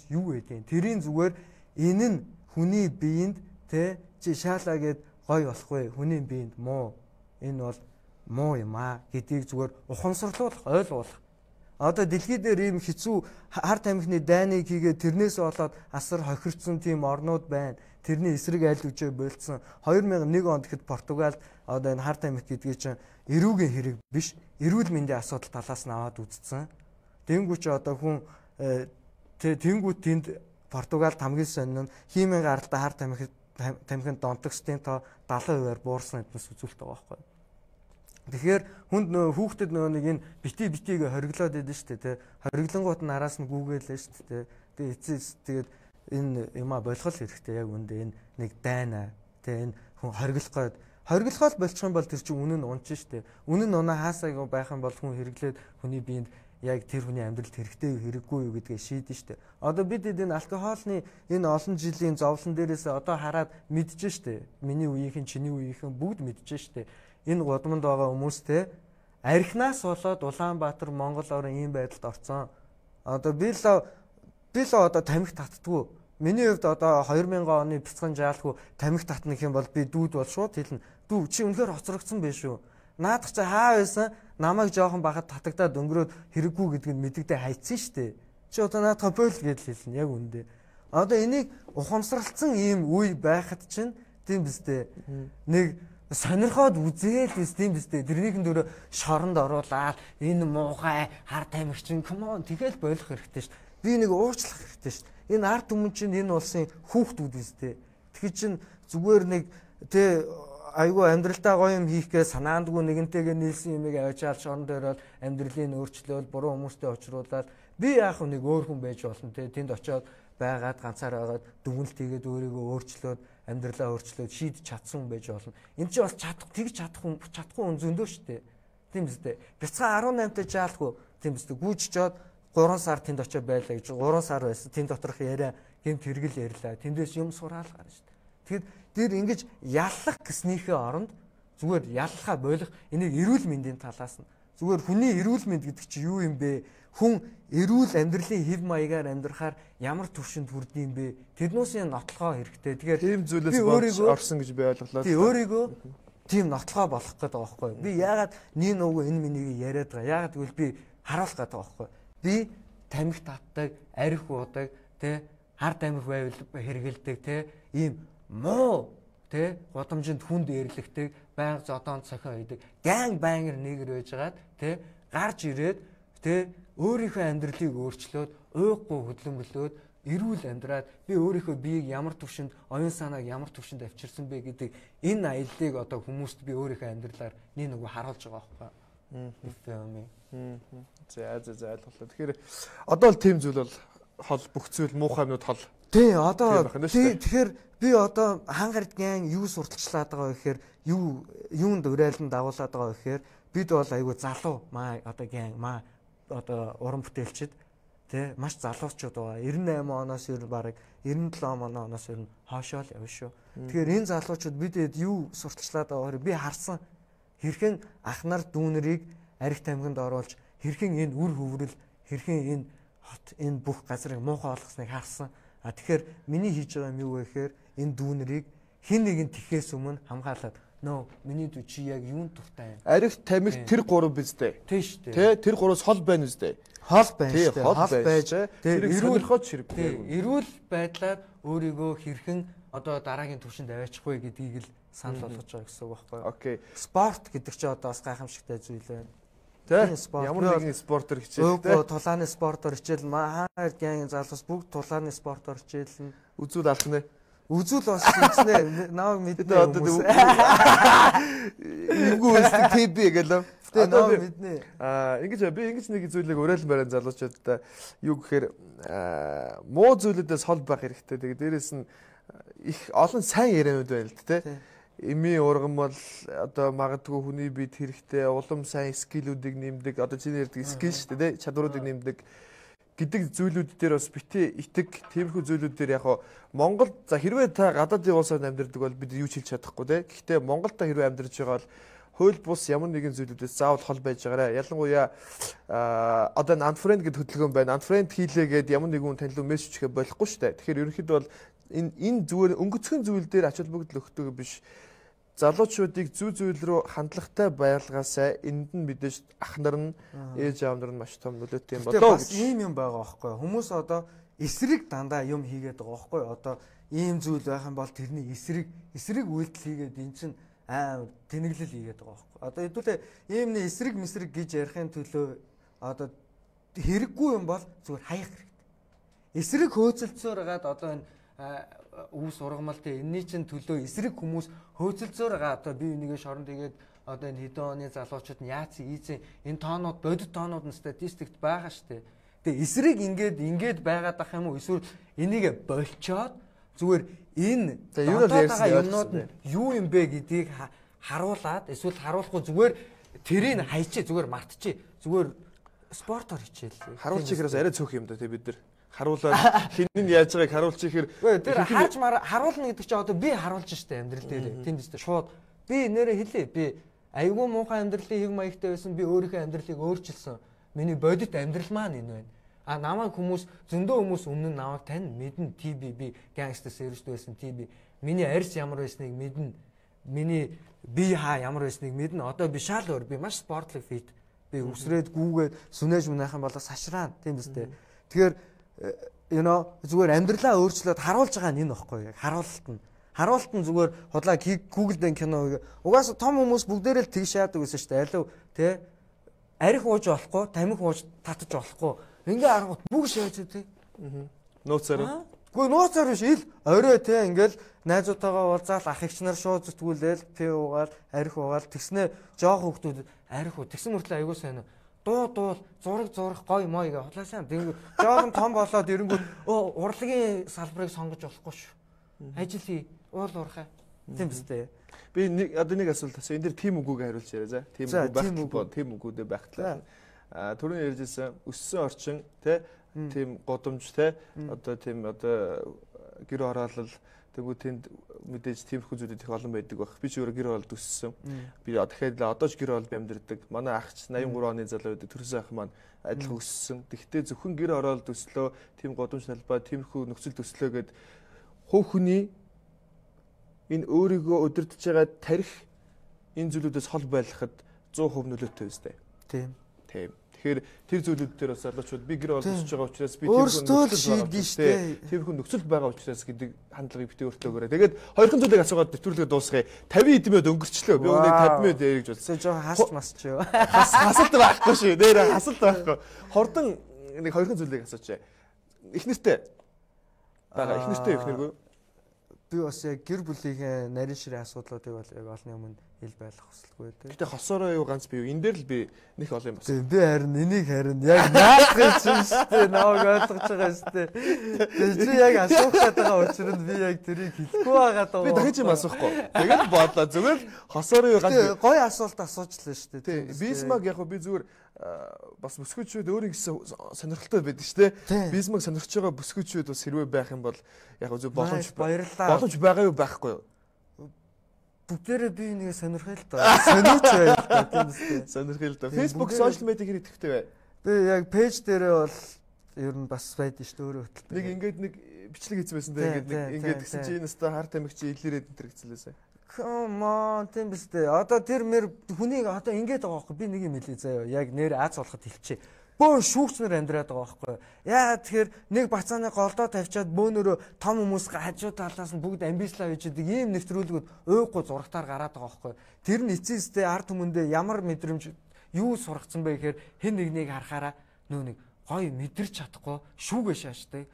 [SPEAKER 2] юу гэдэг. Тэрийн зүгээр энэ нь хүний биеинд тэ чи шаалаа гэд гой болохгүй. Хүний биеинд муу. Энэ бол муу юм аа гэдгийг зүгээр ухамсарлуулах, ойлгуулах. Одоо дэлхий дээр ийм хэцүү хар тамхины дайныг хийгээд тэрнээс болоод асар хохирцсон тийм орнууд байна. Тэрний эсрэг аль үжээ болцсон. 2001 онд гэхэд Португалд одоо энэ хар тамхи гэдгийг чинь эрүүгийн хэрэг биш, эрүүл мэндийн асуудал талаас нь аваад үзсэн. Тэнгүүч одоо хүн тэнгүүт тэнд Португалд хамгийн сонин нь химийн гаралтай хар тамхинд донтогчдын тоо 70%-аар буурсан гэдээс үзүүлэлт байгаа байхгүй. Тэгэхээр хүнд хүүхдэд нэг энэ битийг хориглоод идэв шүү дээ. Хориглонгууд нь араас нь гүүгэлээ шүү дээ. Тэгээ эцэс тэгээд энэ юма болох хэрэгтэй яг үндэ энэ нэг дайнаа. Тэгээ энэ хүн хориглоход болчих юм бол тэр чинь үнэн нь унж шүү дээ. Үнэн нь унаа хаасайг байх юм бол хүн хэрэглээд хүний биед яг тэр хүний амьдралд хэрэгтэй юу хэрэггүй юу гэдгээ шийдэн шүү дээ. Одоо бид энэ алкоголны энэ олон жилийн зовлон дээрээс одоо хараад мэдчихэж шүү дээ. Миний үеийнхэн чиний үеийнхэн бүгд мэдчихэж шүү дээ. Энэ гудамд байгаа хүмүүстэй архинаас болоод Улаанбаатар Монгол орн ийм байдалд орцсон. Одоо би л одоо тамхи татдаггүй. Миний хувьд одоо 2000 оны бяцхан жаалгүй тамхи татна гэх юм бол би дүүд бол шууд хэлнэ. Дүү чи үнэхээр хоцрогдсон байх шүү. Наадах чи хаа байсан? Намайг жоохон бахад татагдаад өнгөрөөд хэрэггүй гэдгийг мэддэгдээ хайцсан шүү дээ. Чи одоо наадах бойл гэдэл хэлнэ яг үндэ. Одоо энийг ухамсарлцсан ийм үе байхад чинь тийм биз дээ. Нэг сонирхоод үзээл биз тийм биз дээ. Тэрнийхэн дөрөө шоронд оруулаад энэ муухай хар тамхи чинь come on тэгэл болох хэрэгтэй шүү. Би нэг уучлах хэрэгтэй шүү. Энэ ард түмэн чинь энэ улсын хүүхдүүд биз дээ. Тэгэхээр чин зүгээр нэг тэ айгүй амьдралдаа гоё юм хийхгээ санаандгүй нэгэнтэйгээ нийлсэн юмыг авчаал шорон дээр бол амьдралын өөрчлөлөөл буруу хүмүүстэй очруулаад би яах вэ нэг өөр хүн байж болно тэ тэнд очиод байгаад ганцаар байгаад дүгнэлт хийгээд өөрийгөө өөрчлөөд амьдралаа өөрчлөөд шийдэж чадсан хүн байж болно. Энд чинь бас чадахгүй хүн зөндөө шүү дээ. Тийм биз дээ. Бяцхан 18-тай жаалгүй тийм биз дээ. Гүйжчиод 3 сар тэнд очиод байлаа гэж 3 сар байсан. Тэнд доторх яриа гэмт хэрэгэл ярьлаа. Тэндээс юм сураал гарна шүү дээ. Тэгэд тэр ингэж яллах гэснийхээ оронд зүгээр яллахаа болох энийг эрүүл мэндийн талаас нь зүгээр хүний эрүүл мэнд гэдэг чинь юу юм бэ? Хүн эрүүл амьдралын хэв маягаар амьдрахаар ямар төвшөнд хүрдэг юм бэ? Тэрнүүсийн нотлохоо хэрэгтэй. Тэгэхээр
[SPEAKER 1] тийм зүйлээс болж орсон гэж би ойлголоо.
[SPEAKER 2] Тий өөрийгөө тийм нотлохоо болох гэдэг байгаа байхгүй. Би яагаад нэг нөгөө энэ минийг яриад байгаа. Яагаад гэвэл би харуулах гэдэг байгаа байхгүй. Би тамхи татдаг, арх уудаг, тэ хард амих байвал хэрэгэлдэг, тэ ийм муу, тэ гудамжинд хүнд эрлэгдэг, байнга зодоонд цохион хийдэг, ган байнгэр нэгэр байжгаад, тэ гарч ирээд, тэ өөрийнхөө амьдралыг өөрчлөөд, уйггүй хөдөлмөрлөөд эрүүл амьдраад би өөрийнхөө биеийг ямар төвшөнд, оюун санааг ямар төвшөнд авчирсан бэ гэдэг энэ аяллыг одоо хүмүүст би өөрийнхөө амьдралаар нэг нөгөө харуулж байгаа байхгүй.
[SPEAKER 1] За ойлголоо. Тэгэхээр одоо л тийм зүйл бол хол бүх зүйл муухай юмнууд хол.
[SPEAKER 2] Тий, одоо тэгэхээр би одоо хангардгийн юу сурталчлаад байгаа вэ гэхээр юунд урайлан дагуулад байгаа вэ гэхээр бид бол айгүй залуу маа одоо гэн маа одоо уран бүтээлчд тий маш залуучууд байгаа. 98 оноос ер бараг 97 оноос ер нь хоошоо л явна шүү. Тэгэхээр энэ залуучууд бидэд юу сурталчлаад байгаа вэ? Би харсан хэрхэн ах нар дүүнэрийг арх тамхинд оруулж хэрхэн энэ үр хөврөл хэрхэн энэ хот энэ бүх газрыг муухай болгосныг харсан. Тэгэхээр миний хийж байгаа юм юу вэ гэхээр энэ дүүнэрийг хэн нэгэн тэхээс өмнө хамгаалаад нөө миний дүү чи яг юунд дуртай юм?
[SPEAKER 1] Арх тамхи тэр гурав биздэ.
[SPEAKER 2] Тий шүү дээ.
[SPEAKER 1] Тэ тэр гуравс хол байна үстэй.
[SPEAKER 2] Хол байна шүү дээ.
[SPEAKER 1] Хол байж тэрийг сонирхоод ширэг.
[SPEAKER 2] Эрүүл байдлаар өөрийгөө хэрхэн одоо дараагийн түвшинд аваачих вэ гэдгийг л санал болгож байгаа гэсэн үг байхгүй юу?
[SPEAKER 1] Окей.
[SPEAKER 2] Спорт гэдэг чинь одоо бас гайхамшигтай зүйл байна.
[SPEAKER 1] Тэ ямар нэгэн спортоор хичээл тэ.
[SPEAKER 2] Тулааны спортоор хичээл маар гэнг залуус бүгд тулааны спортоор хичээлнэ.
[SPEAKER 1] Үзүүл алах нэ.
[SPEAKER 2] Үзүүл бас хийснэ. Наваг мэднэ.
[SPEAKER 1] Эвгүй үстэй ТБ гэлээ.
[SPEAKER 2] Тэ наваг мэднэ.
[SPEAKER 1] Ингэж би ингэж нэг зүйлийг уриалан баран залуучуудаа юу гэхээр муу зүйлүүдээс хол байх хэрэгтэй. Тэгээд дээрэс нь их олон сайн яриануд байна л тэ. Эми урган бол одоо магадгүй хүний бид хэрэгтэй улам сайн скиллүүдийг нэмдэг. Одоо чиний ярьдаг скил шүү дээ, чадваруудыг нэмдэг гэдэг зүйлүүд дээр бас битээ итэг тиймэрхүү зүйлүүд дээр яг Монгол за хэрвээ та гадаадын улсад амьдардаг бол бид юу ч хэлж чадахгүй те. Гэхдээ Монголд та хэрвээ амьдарч байгаа бол хууль бус ямар нэгэн зүйлүүдээс заавал хол байж байгаарэ. Ялангуяа одоо unfriend гэдэг хөдөлгөөн байна. Unfriend хийлээгээд ямар нэгэн хүн танил мессеж хийх болохгүй шүү дээ. Тэгэхээр ерөнхийдөө бол энэ зүгээр өнгөцгөн зүйл дээр ач холбогдол өгдөг биш. Залуучуудыг зүй зүйл рүү хандлагатай байлгаасаа энд нь мэдээж ах нар нь ээж аав нар нь маш том нөлөөтэй юм болоо гэж.
[SPEAKER 2] Ийм юм байгаа байхгүй. Хүмүүс одоо эсрэг дандаа юм хийгээд байгаа байхгүй. Одоо ийм зүйл байх юм бол тэрний эсрэг үйлдэл хийгээд эн чинь амар тэнэглэл хийгээд байгаа байхгүй. Одоо хэдүүлээ ийм нэг эсрэг мэсрэг гэж ярихын төлөө одоо хэрэггүй юм бол зүгээр хаях хэрэгтэй. Эсрэг хөөцөлцөөр хагаад одоо энэ өвс ургамалтай энэний чинь төлөө эсрэг хүмүүс хөөцөлцөөр байгаа одоо бие бинийгээ шорон тэгээд одоо энэ хэдэн оны залуучууд нь яац ийзэн энэ тоонууд бодит тоонууд нь статистикт байгаа штэ. Тэгээ эсрэг ингээд байгаад ах юм уу эсвэл энийг болчоод зүгээр энэ юмнууд нь юу юм бэ гэдгийг харуулад эсвэл харуулахгүй зүгээр тэрийг хайчээ зүгээр мартчихээ зүгээр спортоор хичээл.
[SPEAKER 1] Харуулчих хэрэгс арай цөөх юм да тий бид нар. Харуулаад хинэн яаж байгааг харуулчих хэрэг.
[SPEAKER 2] Тэр харж харуулна гэдэг чинь одоо би харуулж штэ амьдрал дээр. Тийм биз дээ. Шууд би нэрээ хэлээ. Би айгүй муухай амьдралын хэв маягтай байсан. Би өөрийнхөө амьдралыг өөрчилсөн. Миний бодит амьдрал маань энэ байна. А намайг хүмүүс зөндөө хүмүүс өмнө нь намайг тань мэднэ. TB би гангстер сервисд байсан TB. Миний арьс ямар байсныг мэднэ. Миний бие хаа ямар байсныг мэднэ. Одоо би шал өөр. Би маш спортлог фит. Би өсрээд гүүгээд сүнэж мөнийхэн болоо сашраана. Тийм биз дээ. Тэгэхээр зүгээр амьдралаа өөрчлөөд харуулж байгаа нь энэ баггүй яг харуулалт нь зүгээр худлаа Google-д кино угаасаа том хүмүүс бүгдээрээ л тэгш яадаг гэсэн шүү дээ алив тий арх ууж болохгүй тамхи ууж татаж болохгүй ингээ аргууд бүгд шааж тий
[SPEAKER 1] нууцаар
[SPEAKER 2] үгүй нууцаар биш ил орой тий ингээл найзуудтайгаа уулзаал ах эгч нар шууд зүтгүүлээл пи уугаал арх уугаал тэгснэ жоох хүмүүс арх уу тэгсэн мөртлөө аягүй сайн дуу зураг гой мой гэ худлаасаа жоохон том болоод ирэнгүүт урлагийн салбарыг сонгож болохгүй шүү. Ажил хий, уул уурхай. Тийм биз дээ.
[SPEAKER 1] Би нэг асуулт асуу. Энд дэр тим үгүйг хариулж яриа за. Тим үгүүдээ багтлаа. Түрүүн ярьжсэн өссөн орчин тий тим годомж тий одоо тим одоо гэр хороолол Тэгвэл тэнд мэдээж тиймэрхүү зүйлүүд их олон байдаг баг. Би ч өөрөө гэр оролд өссөн. Би дахиад одоо ч гэр оролд амьдардаг. Манай ах ч 83 оны залуу байдаг. Төрсөн ах маань адилхан өссөн. Тэгвэл зөвхөн гэр оролд өслөө, тийм годомж талбай, тиймэрхүү нөхцөл төслөө гэд хувь хүний энэ өөрийгөө удирдах байгаа тарих энэ зүйлүүдээс хол байлгахад 100% нөлөөтэй үстэй.
[SPEAKER 2] Тийм.
[SPEAKER 1] Тэгэхээр тэр зүйлүүд дээр бас залуучууд би гэр оролд өсөж байгаа учраас би тиймэрхүү нөхцөл байгаа учраас гэдэг хандлагыг битээ өөртөөгөөрэй. Тэгээд хоёрхан зүйлийг асуугаад нэвтрүүлгээ дуусгая. 50 эдмэд өнгөрчлөө. Би өнөө 50 мэд яригж болсон.
[SPEAKER 2] Жоо хасч масч юу.
[SPEAKER 1] Хасалт байхгүй шүү. Нээр хасалт байхгүй. Хордон нэг хоёрхан зүйлийг асууч. Эхнэртэй. Бага эхнэртэй эхнэргүй.
[SPEAKER 2] Би бас яг гэр бүлийнхээ нарийн ширээ асуудлуудыг бол яг олонний өмнө хэл байлгах хүсэлгүй дээ.
[SPEAKER 1] Гэтэ хосоороо юу ганц би юу энэ дээр л би нэг олон юм бас.
[SPEAKER 2] Би харин энийг харин яг наадах юм шүү дээ. Нааг ойлгож байгаа шүү дээ. Чи яг асуух гэдэг учраас би яг тэрийг хэлэхгүй байгаа даа.
[SPEAKER 1] Би дахиж юм асуухгүй. Тэгээд бодлоо зүгээр хосоороо юу ганц
[SPEAKER 2] гоё асуулт асуучлаа шүү дээ.
[SPEAKER 1] Бисмаг яг би зүгээр бас бүсгүйчүүд өөрийн гэсэн сонирхолтой байдаг шүү дээ. Бисмаг сонирхож байгаа бүсгүйчүүд бас хэрвээ байх юм бол яг зөв боломж байгаа юу байхгүй юу?
[SPEAKER 2] Бүгдээрээ би нэг сонирхол л доо. Сониуч байл та тийм үстэй.
[SPEAKER 1] Сонирхол л доо. Facebook, social media хэрэг идэвхтэй бай.
[SPEAKER 2] Би яг пэйж дээрээ бол ер нь бас байдсан шүү дээ өөрөө хөтөлтэй.
[SPEAKER 1] Нэг ингээд нэг бичлэг хийсэн байсан дээ. Ингээд гэсэн чи энэ өстө харт амиг чи илэрээд энэ гэсэн лээсэ.
[SPEAKER 2] Come on, тийм биз дээ. Одоо тэр мэр хүнийг одоо ингэж байгаа байхгүй. Би нэг юм хэлээ заяа. Яг нэр Аз болоход хэлчихэ. Бөөн шүүгчнэр амьдраад байгаа байхгүй. Яа тэгэхээр нэг бацааны голдоо тавьчаад бөөнөрөө том хүмүүс хажуу талаас нь бүгд амбицлаа хийж идэг ийм нэвтрүүлгүүд уйггүй зурагтаар гараад байгаа байхгүй. Тэр нь эцээстэй ард түмэндээ ямар мэдрэмж юу сургацсан бэ гэхээр хэн нэгнийг харахаараа нөө нэг гоё мэдэрч чадахгүй шүүгээ шааштай.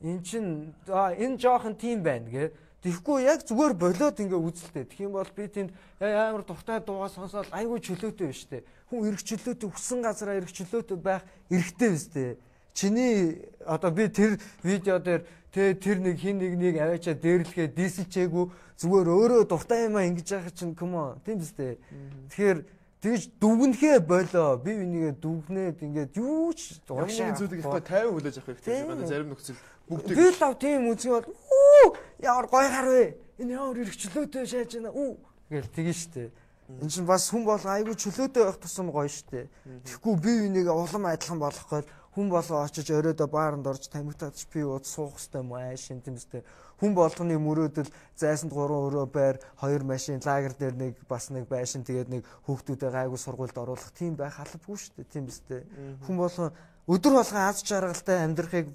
[SPEAKER 2] Эн чин энэ жоохон тийм байна гэ. Тэгэхгүй яг зүгээр болоод ингээ үзэлтэй. Тэгэх юм бол би тэнд амар дуртай дуугаа сонсоод айгүй чөлөөтэй байна штэ. Хүн эрх чөлөөтэй хүссэн газараа эрх чөлөөтэй байх эрхтэй биз дээ. Чиний одоо би тэр видео дээр тэр нэг хин нэгнийг аваачаа дээрлэхээ дийсэлчээгүй зүгээр өөрөө дуртай юмаа ингэж яхах чинь come on тийм биз дээ. Тэгэхээр тэгж дүгнэхээ болоо. Би энийгээ дүгнээд ингээд юу ч
[SPEAKER 1] дуршаа зүйлийг ихгүй 50 хүлээж авах хэрэгтэй байна. Зарим нөхцөл бүгдийг
[SPEAKER 2] би лав тийм үзэх бол ямар гоё хар вэ? Энэ ямар эрх чөлөөтэй шааж байна гэл тэгэн штэ. Энд чинь бас хүн бол айгүй чөлөөтэй байх тусам гоё штэ. Тэгэхгүй би энийг улам адилхан болгох гол хүн болоо очиж оройдоо бааранд орж тамхитаач би ууд суух хэвээр юм аашин тэмстэй. Хүн болгоны мөрөөдөл зайсанд 3 өрөө байр 2 машин лагер дээр нэг бас нэг байшин тэгээд нэг хүүхдүүдээ гайгүй сургуульд оруулах тийм байх албагүй штэ тийм биз дээ. Хүн болгон өдөр болгон аз жаргалтай амьдрахыг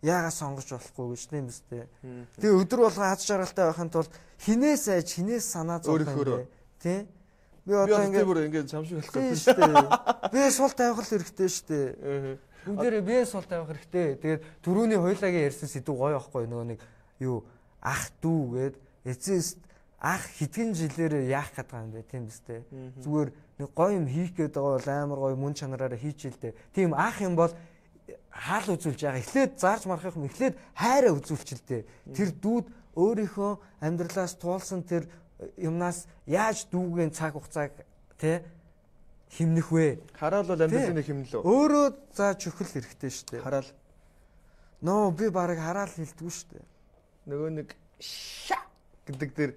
[SPEAKER 2] яагаад сонгож болохгүй гэж тийм биз дээ. Тэгээ өдөр болгон аз жаргалтай байхын тулд хинээс айж хинээс санаа зовх юм тий. Би одоо
[SPEAKER 1] ингээд чамшиг болох
[SPEAKER 2] гэдэг шүү дээ. Би сул тавих хэрэгтэй шүү дээ. Бүгдээрээ би сул тавих хэрэгтэй. Тэгээд түрүүний хоёулагийн ярьсан сэдв гоё байхгүй нөгөө нэг юу ах дүү гээд эцэст ах хэдхэн жилээр яах гээд байгаа юм бэ тийм биз дээ. Зүгээр нэг гоё юм хийх гээд байгаа бол амар гоё мөн чанараараа хийчихэл дээ. Тийм ах юм бол хаал үзүүлж байгаа. Эхлээд зарж марах юм эхлээд хайраа үзүүлчихэлтэй. Тэр дүүд өөрийнхөө амьдралаас туулсан тэр юмнаас яаж дүүгийн цаг хугацааг тий хэмнэх вэ?
[SPEAKER 1] Хараал бол амьдралын хэмнэлөө.
[SPEAKER 2] Өөрөө зааж өгөх хэрэгтэй шүү дээ.
[SPEAKER 1] Хараал.
[SPEAKER 2] Нөө би барыг хараал хэлдэггүй шүү дээ.
[SPEAKER 1] Нөгөө нэг гэдэг дээр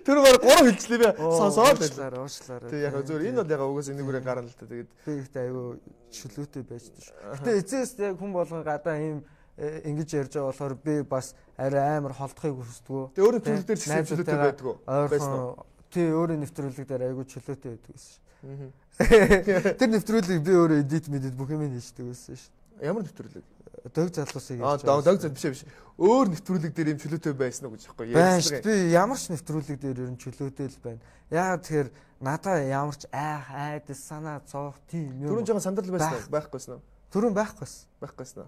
[SPEAKER 1] тэр баг 3 хэлжлээ би сонсоод
[SPEAKER 2] уучлаарай.
[SPEAKER 1] Тэг яг зөвөр энэ бол яг угаас энийг бүрээ гарна л та тэгээд
[SPEAKER 2] би ихтэй аюу чөлөөтэй байж шүү. Гэтэ эцээс яг хүн болгон гадаа ийм ингэж ярьж байгаа болохоор би бас арай амар холдохыг хүсдэггүй.
[SPEAKER 1] Тэг өөрийн төлөв дээр ч чөлөөтэй байдгүй.
[SPEAKER 2] Тий өөрийн нэвтрүүлэг дээр аюу чөлөөтэй байдаг гэсэн шүү. Тэр нэвтрүүлгийг би өөрөө эдит мэдээд бүх юм хийждэг байсан шүү.
[SPEAKER 1] Ямар нэвтрүүлэг?
[SPEAKER 2] Дог залуусыг хийж
[SPEAKER 1] байгаа. Дог зал биш. Өөр нэвтрүүлэг дээр юм чөлөөтэй байсан уу гэж байхгүй
[SPEAKER 2] ярьсан. Би ямар ч нэвтрүүлэг дээр ер нь чөлөөтэй л байна. Яагаад тэгэхээр надаа ямар ч айдас санаа зовх тийм юм.
[SPEAKER 1] Түрүүн жоохон сандрал байхгүйсэн үү?
[SPEAKER 2] Түрүүн байхгүйсэн.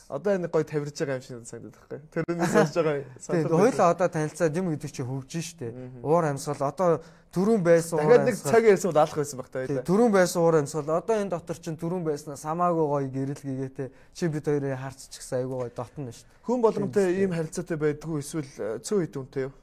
[SPEAKER 1] Одоо энэ гоё тавирж байгаа юм шиг санагдаад байхгүй. Тэрний сонсож байгаа
[SPEAKER 2] сандрал. Хоёулаа одоо танилцаад юм гэдэг чинь хөгжин штэ. Уур амьсгал одоо түрүүн байсан
[SPEAKER 1] уур амьсгал. Дахиад нэг цаг ярьсан бол алах байсан баг та хоёулаа.
[SPEAKER 2] Түрүүн байсан уур амьсгал одоо энэ дотор чинь түрүүн байснаа самаагүй гоё гэрэл гээтэй. Чи бид хоёрын харцчихсан айгүй гоё дотно штэ.
[SPEAKER 1] Хүн болгонтэй ийм харилцаатай байдгүй эсвэл цөөн хэд үнтэй юу?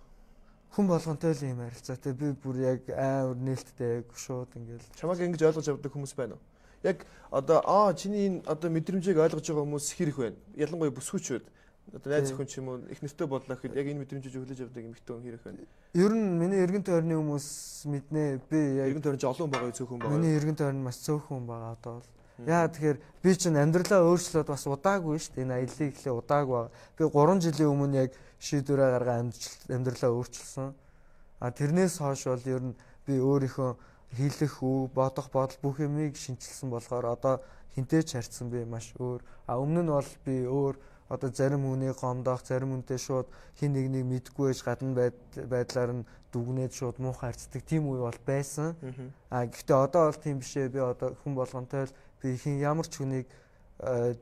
[SPEAKER 2] Хүн болгонтой л ийм харилцаатай. Би бүр яг амар нээлттэй шууд ингээл.
[SPEAKER 1] Чамайг ингэж ойлгож авдаг хүмүүс байна уу? Яг одоо чиний энэ одоо мэдрэмжийг ойлгож байгаа хүмүүс хэр их байна? Ялангуяа бүсгүйчүүд Одоо найз охин ч юм уу их нэртэй бодлоо гэхэд яг энэ мэдрэмжийг хүлээж авдаг эмэгтэй хүн хэрэг байна.
[SPEAKER 2] Ер нь миний эргэн тойрны хүмүүс мэднэ. Би яг
[SPEAKER 1] эргэн тойрон ч олон байгаа цөөхөн байгаа.
[SPEAKER 2] Миний эргэн тойрон маш цөөхөн байгаа одоо бол. Яа тэгэхээр би чинь амьдралаа өөрчлөөд бас удаагүй шүү дээ. Энэ аяллаа ихлэ удаагүй. Би 3 жилийн өмнө яг шийдвэрээ гаргаа амьдралаа өөрчилсөн. Тэрнээс хойш бол ер нь би өөрийнхөө хийлэх үү, бодох бодол бүх юмыг шинжилсэн болохоор одоо хинтээ ч харьцсан би маш өөр. Өмнө нь бол би өөр одоо зарим хүнийг гомдоох, зарим хүнтэй шууд хин нэгнийг мэдгүй байж гадна байдлаар нь дүгнээд шууд муухай харцдаг тийм үе бол байсан. Гэхдээ одоо бол тийм бишээ. Би одоо хүн болгонтой л би хин ямар ч хүнийг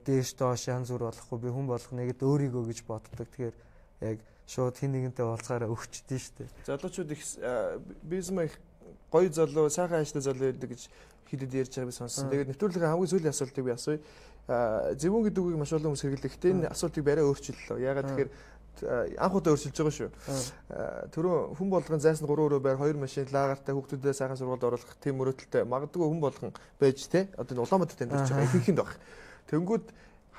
[SPEAKER 2] дээш доош янз бүр болохгүй. Би хүн болгоныг өөрийгөө гэж боддог. Тэгэхээр яг шууд хин нэгэнтэй уулзаараа өгчдээ штэ.
[SPEAKER 1] Залуучууд их бизнес их гоё залуу, сайхан ажлын залуу байдаг гэж хилээд ярьж байгааг би сонссон. Тэгээд нэвтрүүлгийн хамгийн сүүлийн асуултыг би асууя. Зөвүүн гэдэг үгийг маш олон хүмүүс хэрэглэдэг. Гэтэ энэ асуултыг барай өөрчиллөө. Ягаад тэгэхээр анх удаа өөрчилж байгаа шүү. Түрүү хүн болгон зайсан 3 өрөө байр 2 машин лагертай хүүхдүүдээ сайхан сургуульд оруулах тийм мөрөөдөлтэй магадгүй хүн болгон байж тэ. Одоо Улаанбаатар тандж байгаа ихэнх нь баг. Тэнгүүд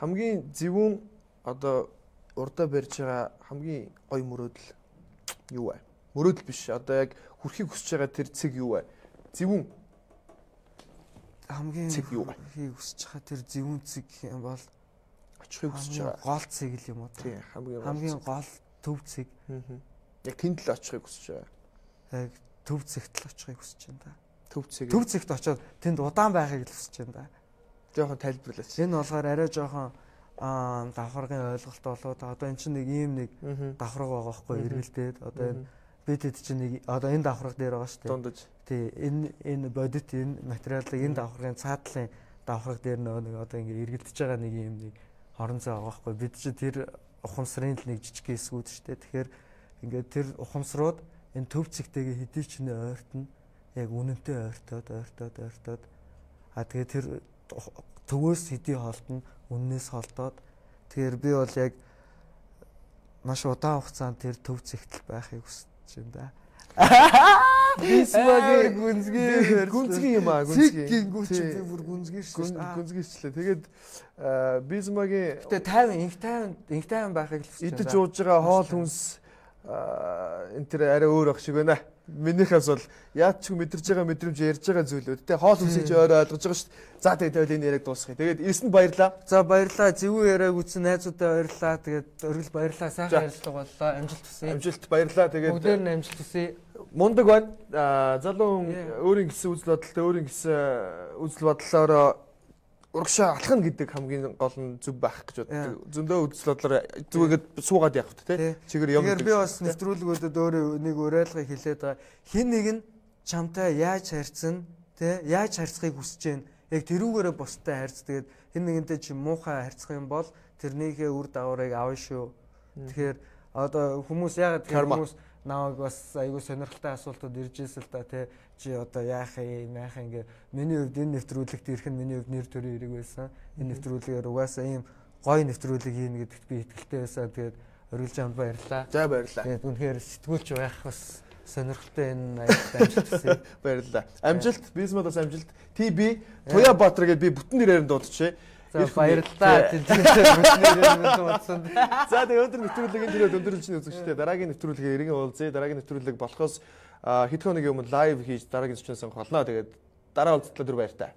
[SPEAKER 1] хамгийн зөвүүн одоо урдаа барьж байгаа хамгийн гоё мөрөөдөл юу вэ? Мөрөөдөл биш. Одоо яг хүрхийг хүсэж байгаа тэр цэг юу вэ? Зөвүүн
[SPEAKER 2] хамгийн хийх хүсэж байгаа тэр зөвүүн цэг юм бол
[SPEAKER 1] очихыг хүсэж байгаа
[SPEAKER 2] гол цэг л юм уу?
[SPEAKER 1] Тийм,
[SPEAKER 2] хамгийн гол төв цэг.
[SPEAKER 1] Яг тэнд л очихыг хүсэж байгаа.
[SPEAKER 2] Яг төв цэгт л очихыг хүсэж байна да.
[SPEAKER 1] Төв
[SPEAKER 2] цэгт очиод тэнд удаан байхыг л хүсэж байна да.
[SPEAKER 1] Жохон тайлбарлаач.
[SPEAKER 2] Энэ болохоор арай жоохон давхаргын ойлголт болоод одоо эн чинь нэг ийм нэг давхарга байгаа байхгүй эргэлдээд одоо энэ бид хэд чинь нэг одоо энэ давхарга дээр байгаа шүү дээ.
[SPEAKER 1] Дундаж.
[SPEAKER 2] Тий энэ бодит энэ материалыг энэ давхаргын цаатлын давхарга дээр нэг одоо ингэ эргэлдэж байгаа нэг ийм нэг хорон зай байгаа байхгүй бид чинь тэр ухамсарын л нэг жижиг хэсгүүд шүү дээ. Тэгэхээр ингээд тэр ухамсрууд энэ төв цэгтэйгээ хэдий ч нэ ойртно яг үнэнтэй ойртоод тэгээ тэр төвөөс хэдий холдно үннээс холдоод тэгэхээр би бол яг маш удаан хугацаанд тэр төв цэгтэл байхыг хүсэж байна да. Бисмагийн
[SPEAKER 1] гүнзгий юм аа гүнзгий.
[SPEAKER 2] Гүнзгий би бүр гүнзгий шүү дээ.
[SPEAKER 1] Гүнзгийчлээ. Тэгээд бисмагийн
[SPEAKER 2] гэтээ инх тайван байхыг л хүсэж байна.
[SPEAKER 1] Идэж ууж байгаа хоол хүнс энэ тэр арай өөр ах шиг байна. Минийхээс бол яаж ч мэдэрч байгаа мэдрэмж ярьж байгаа зүйлүүд те хоол хүнсийг ч өөрөө ойлгож байгаа шүү дээ. За тэгээд энэ яриаг дуусгая. Тэгээд ирсэнд баярлаа.
[SPEAKER 2] За баярлаа. Зөвүү яриаг үзсэн найзуудаа баярлаа. Тэгээд өргөл баярлаа. Сайхан ярилцлага боллоо. Амжилт хүсье.
[SPEAKER 1] Амжилт баярлаа. Тэгээд
[SPEAKER 2] бүгдээр нь амжилт хүсье.
[SPEAKER 1] Мундаг байна. Залуу өөрийн гэсэн үзэл бодолтой өөрийн гэсэн үзэл бодлоор урагшаа алхна гэдэг хамгийн гол нь зөв байх гэж боддог. Зөндөө үзэл бодлоор зүгээд суугаад явах те. Чигээр юм.
[SPEAKER 2] Тэгэхээр би бас нэвтрүүлгүүдэд өөрөө нэг уриалгыг хэлээд байгаа. Хин нэг нь чамтай яаж харьцсан те яаж харьцахыг хүсэж байна. Яг тэрүүгээрээ бустай харьц. Тэгээд хин нэгэнтэй чи муухай харьцах юм бол тэрнийхээ үр дагаврыг авна шүү. Тэгэхээр одоо хүмүүс яагаад хүмүүс намайг бас айгүй сонирхолтой асуултууд ирж ирсэн л та тий чи одоо яах юм ингээ миний хувьд энэ нэвтрүүлэгт ирэх нь миний хувьд нэр төрийн хэрэг байсан. Энэ нэвтрүүлгээр угаасаа ийм гоё нэвтрүүлэг хийн гэдэгт би итгэлтэй байсан. Тэгээд оргилж амд баярлаа.
[SPEAKER 1] За баярлаа.
[SPEAKER 2] Тэгээд үнэхээр сэтгүүлч байх бас сонирхолтой энэ аялалд амжилт хүсье.
[SPEAKER 1] Баярлаа. Амжилт, бизнес амжилт. TB Туяабаатар гэдээ би бүтэн нэрээр нь дуудчихъя.
[SPEAKER 2] За баярлалаа.
[SPEAKER 1] За тэгээ өндөр нэвтрүүлгийн төлөө өндөрлөж үзэгчтэй дараагийн нэвтрүүлгээ эргэн уулзъя. Дараагийн нэвтрүүлэг болохоос хэдхэн өдрийн өмнө лайв хийж дараагийн зочноо сонгох болно. Тэгээд дараа уулзтлаа түр баяртай.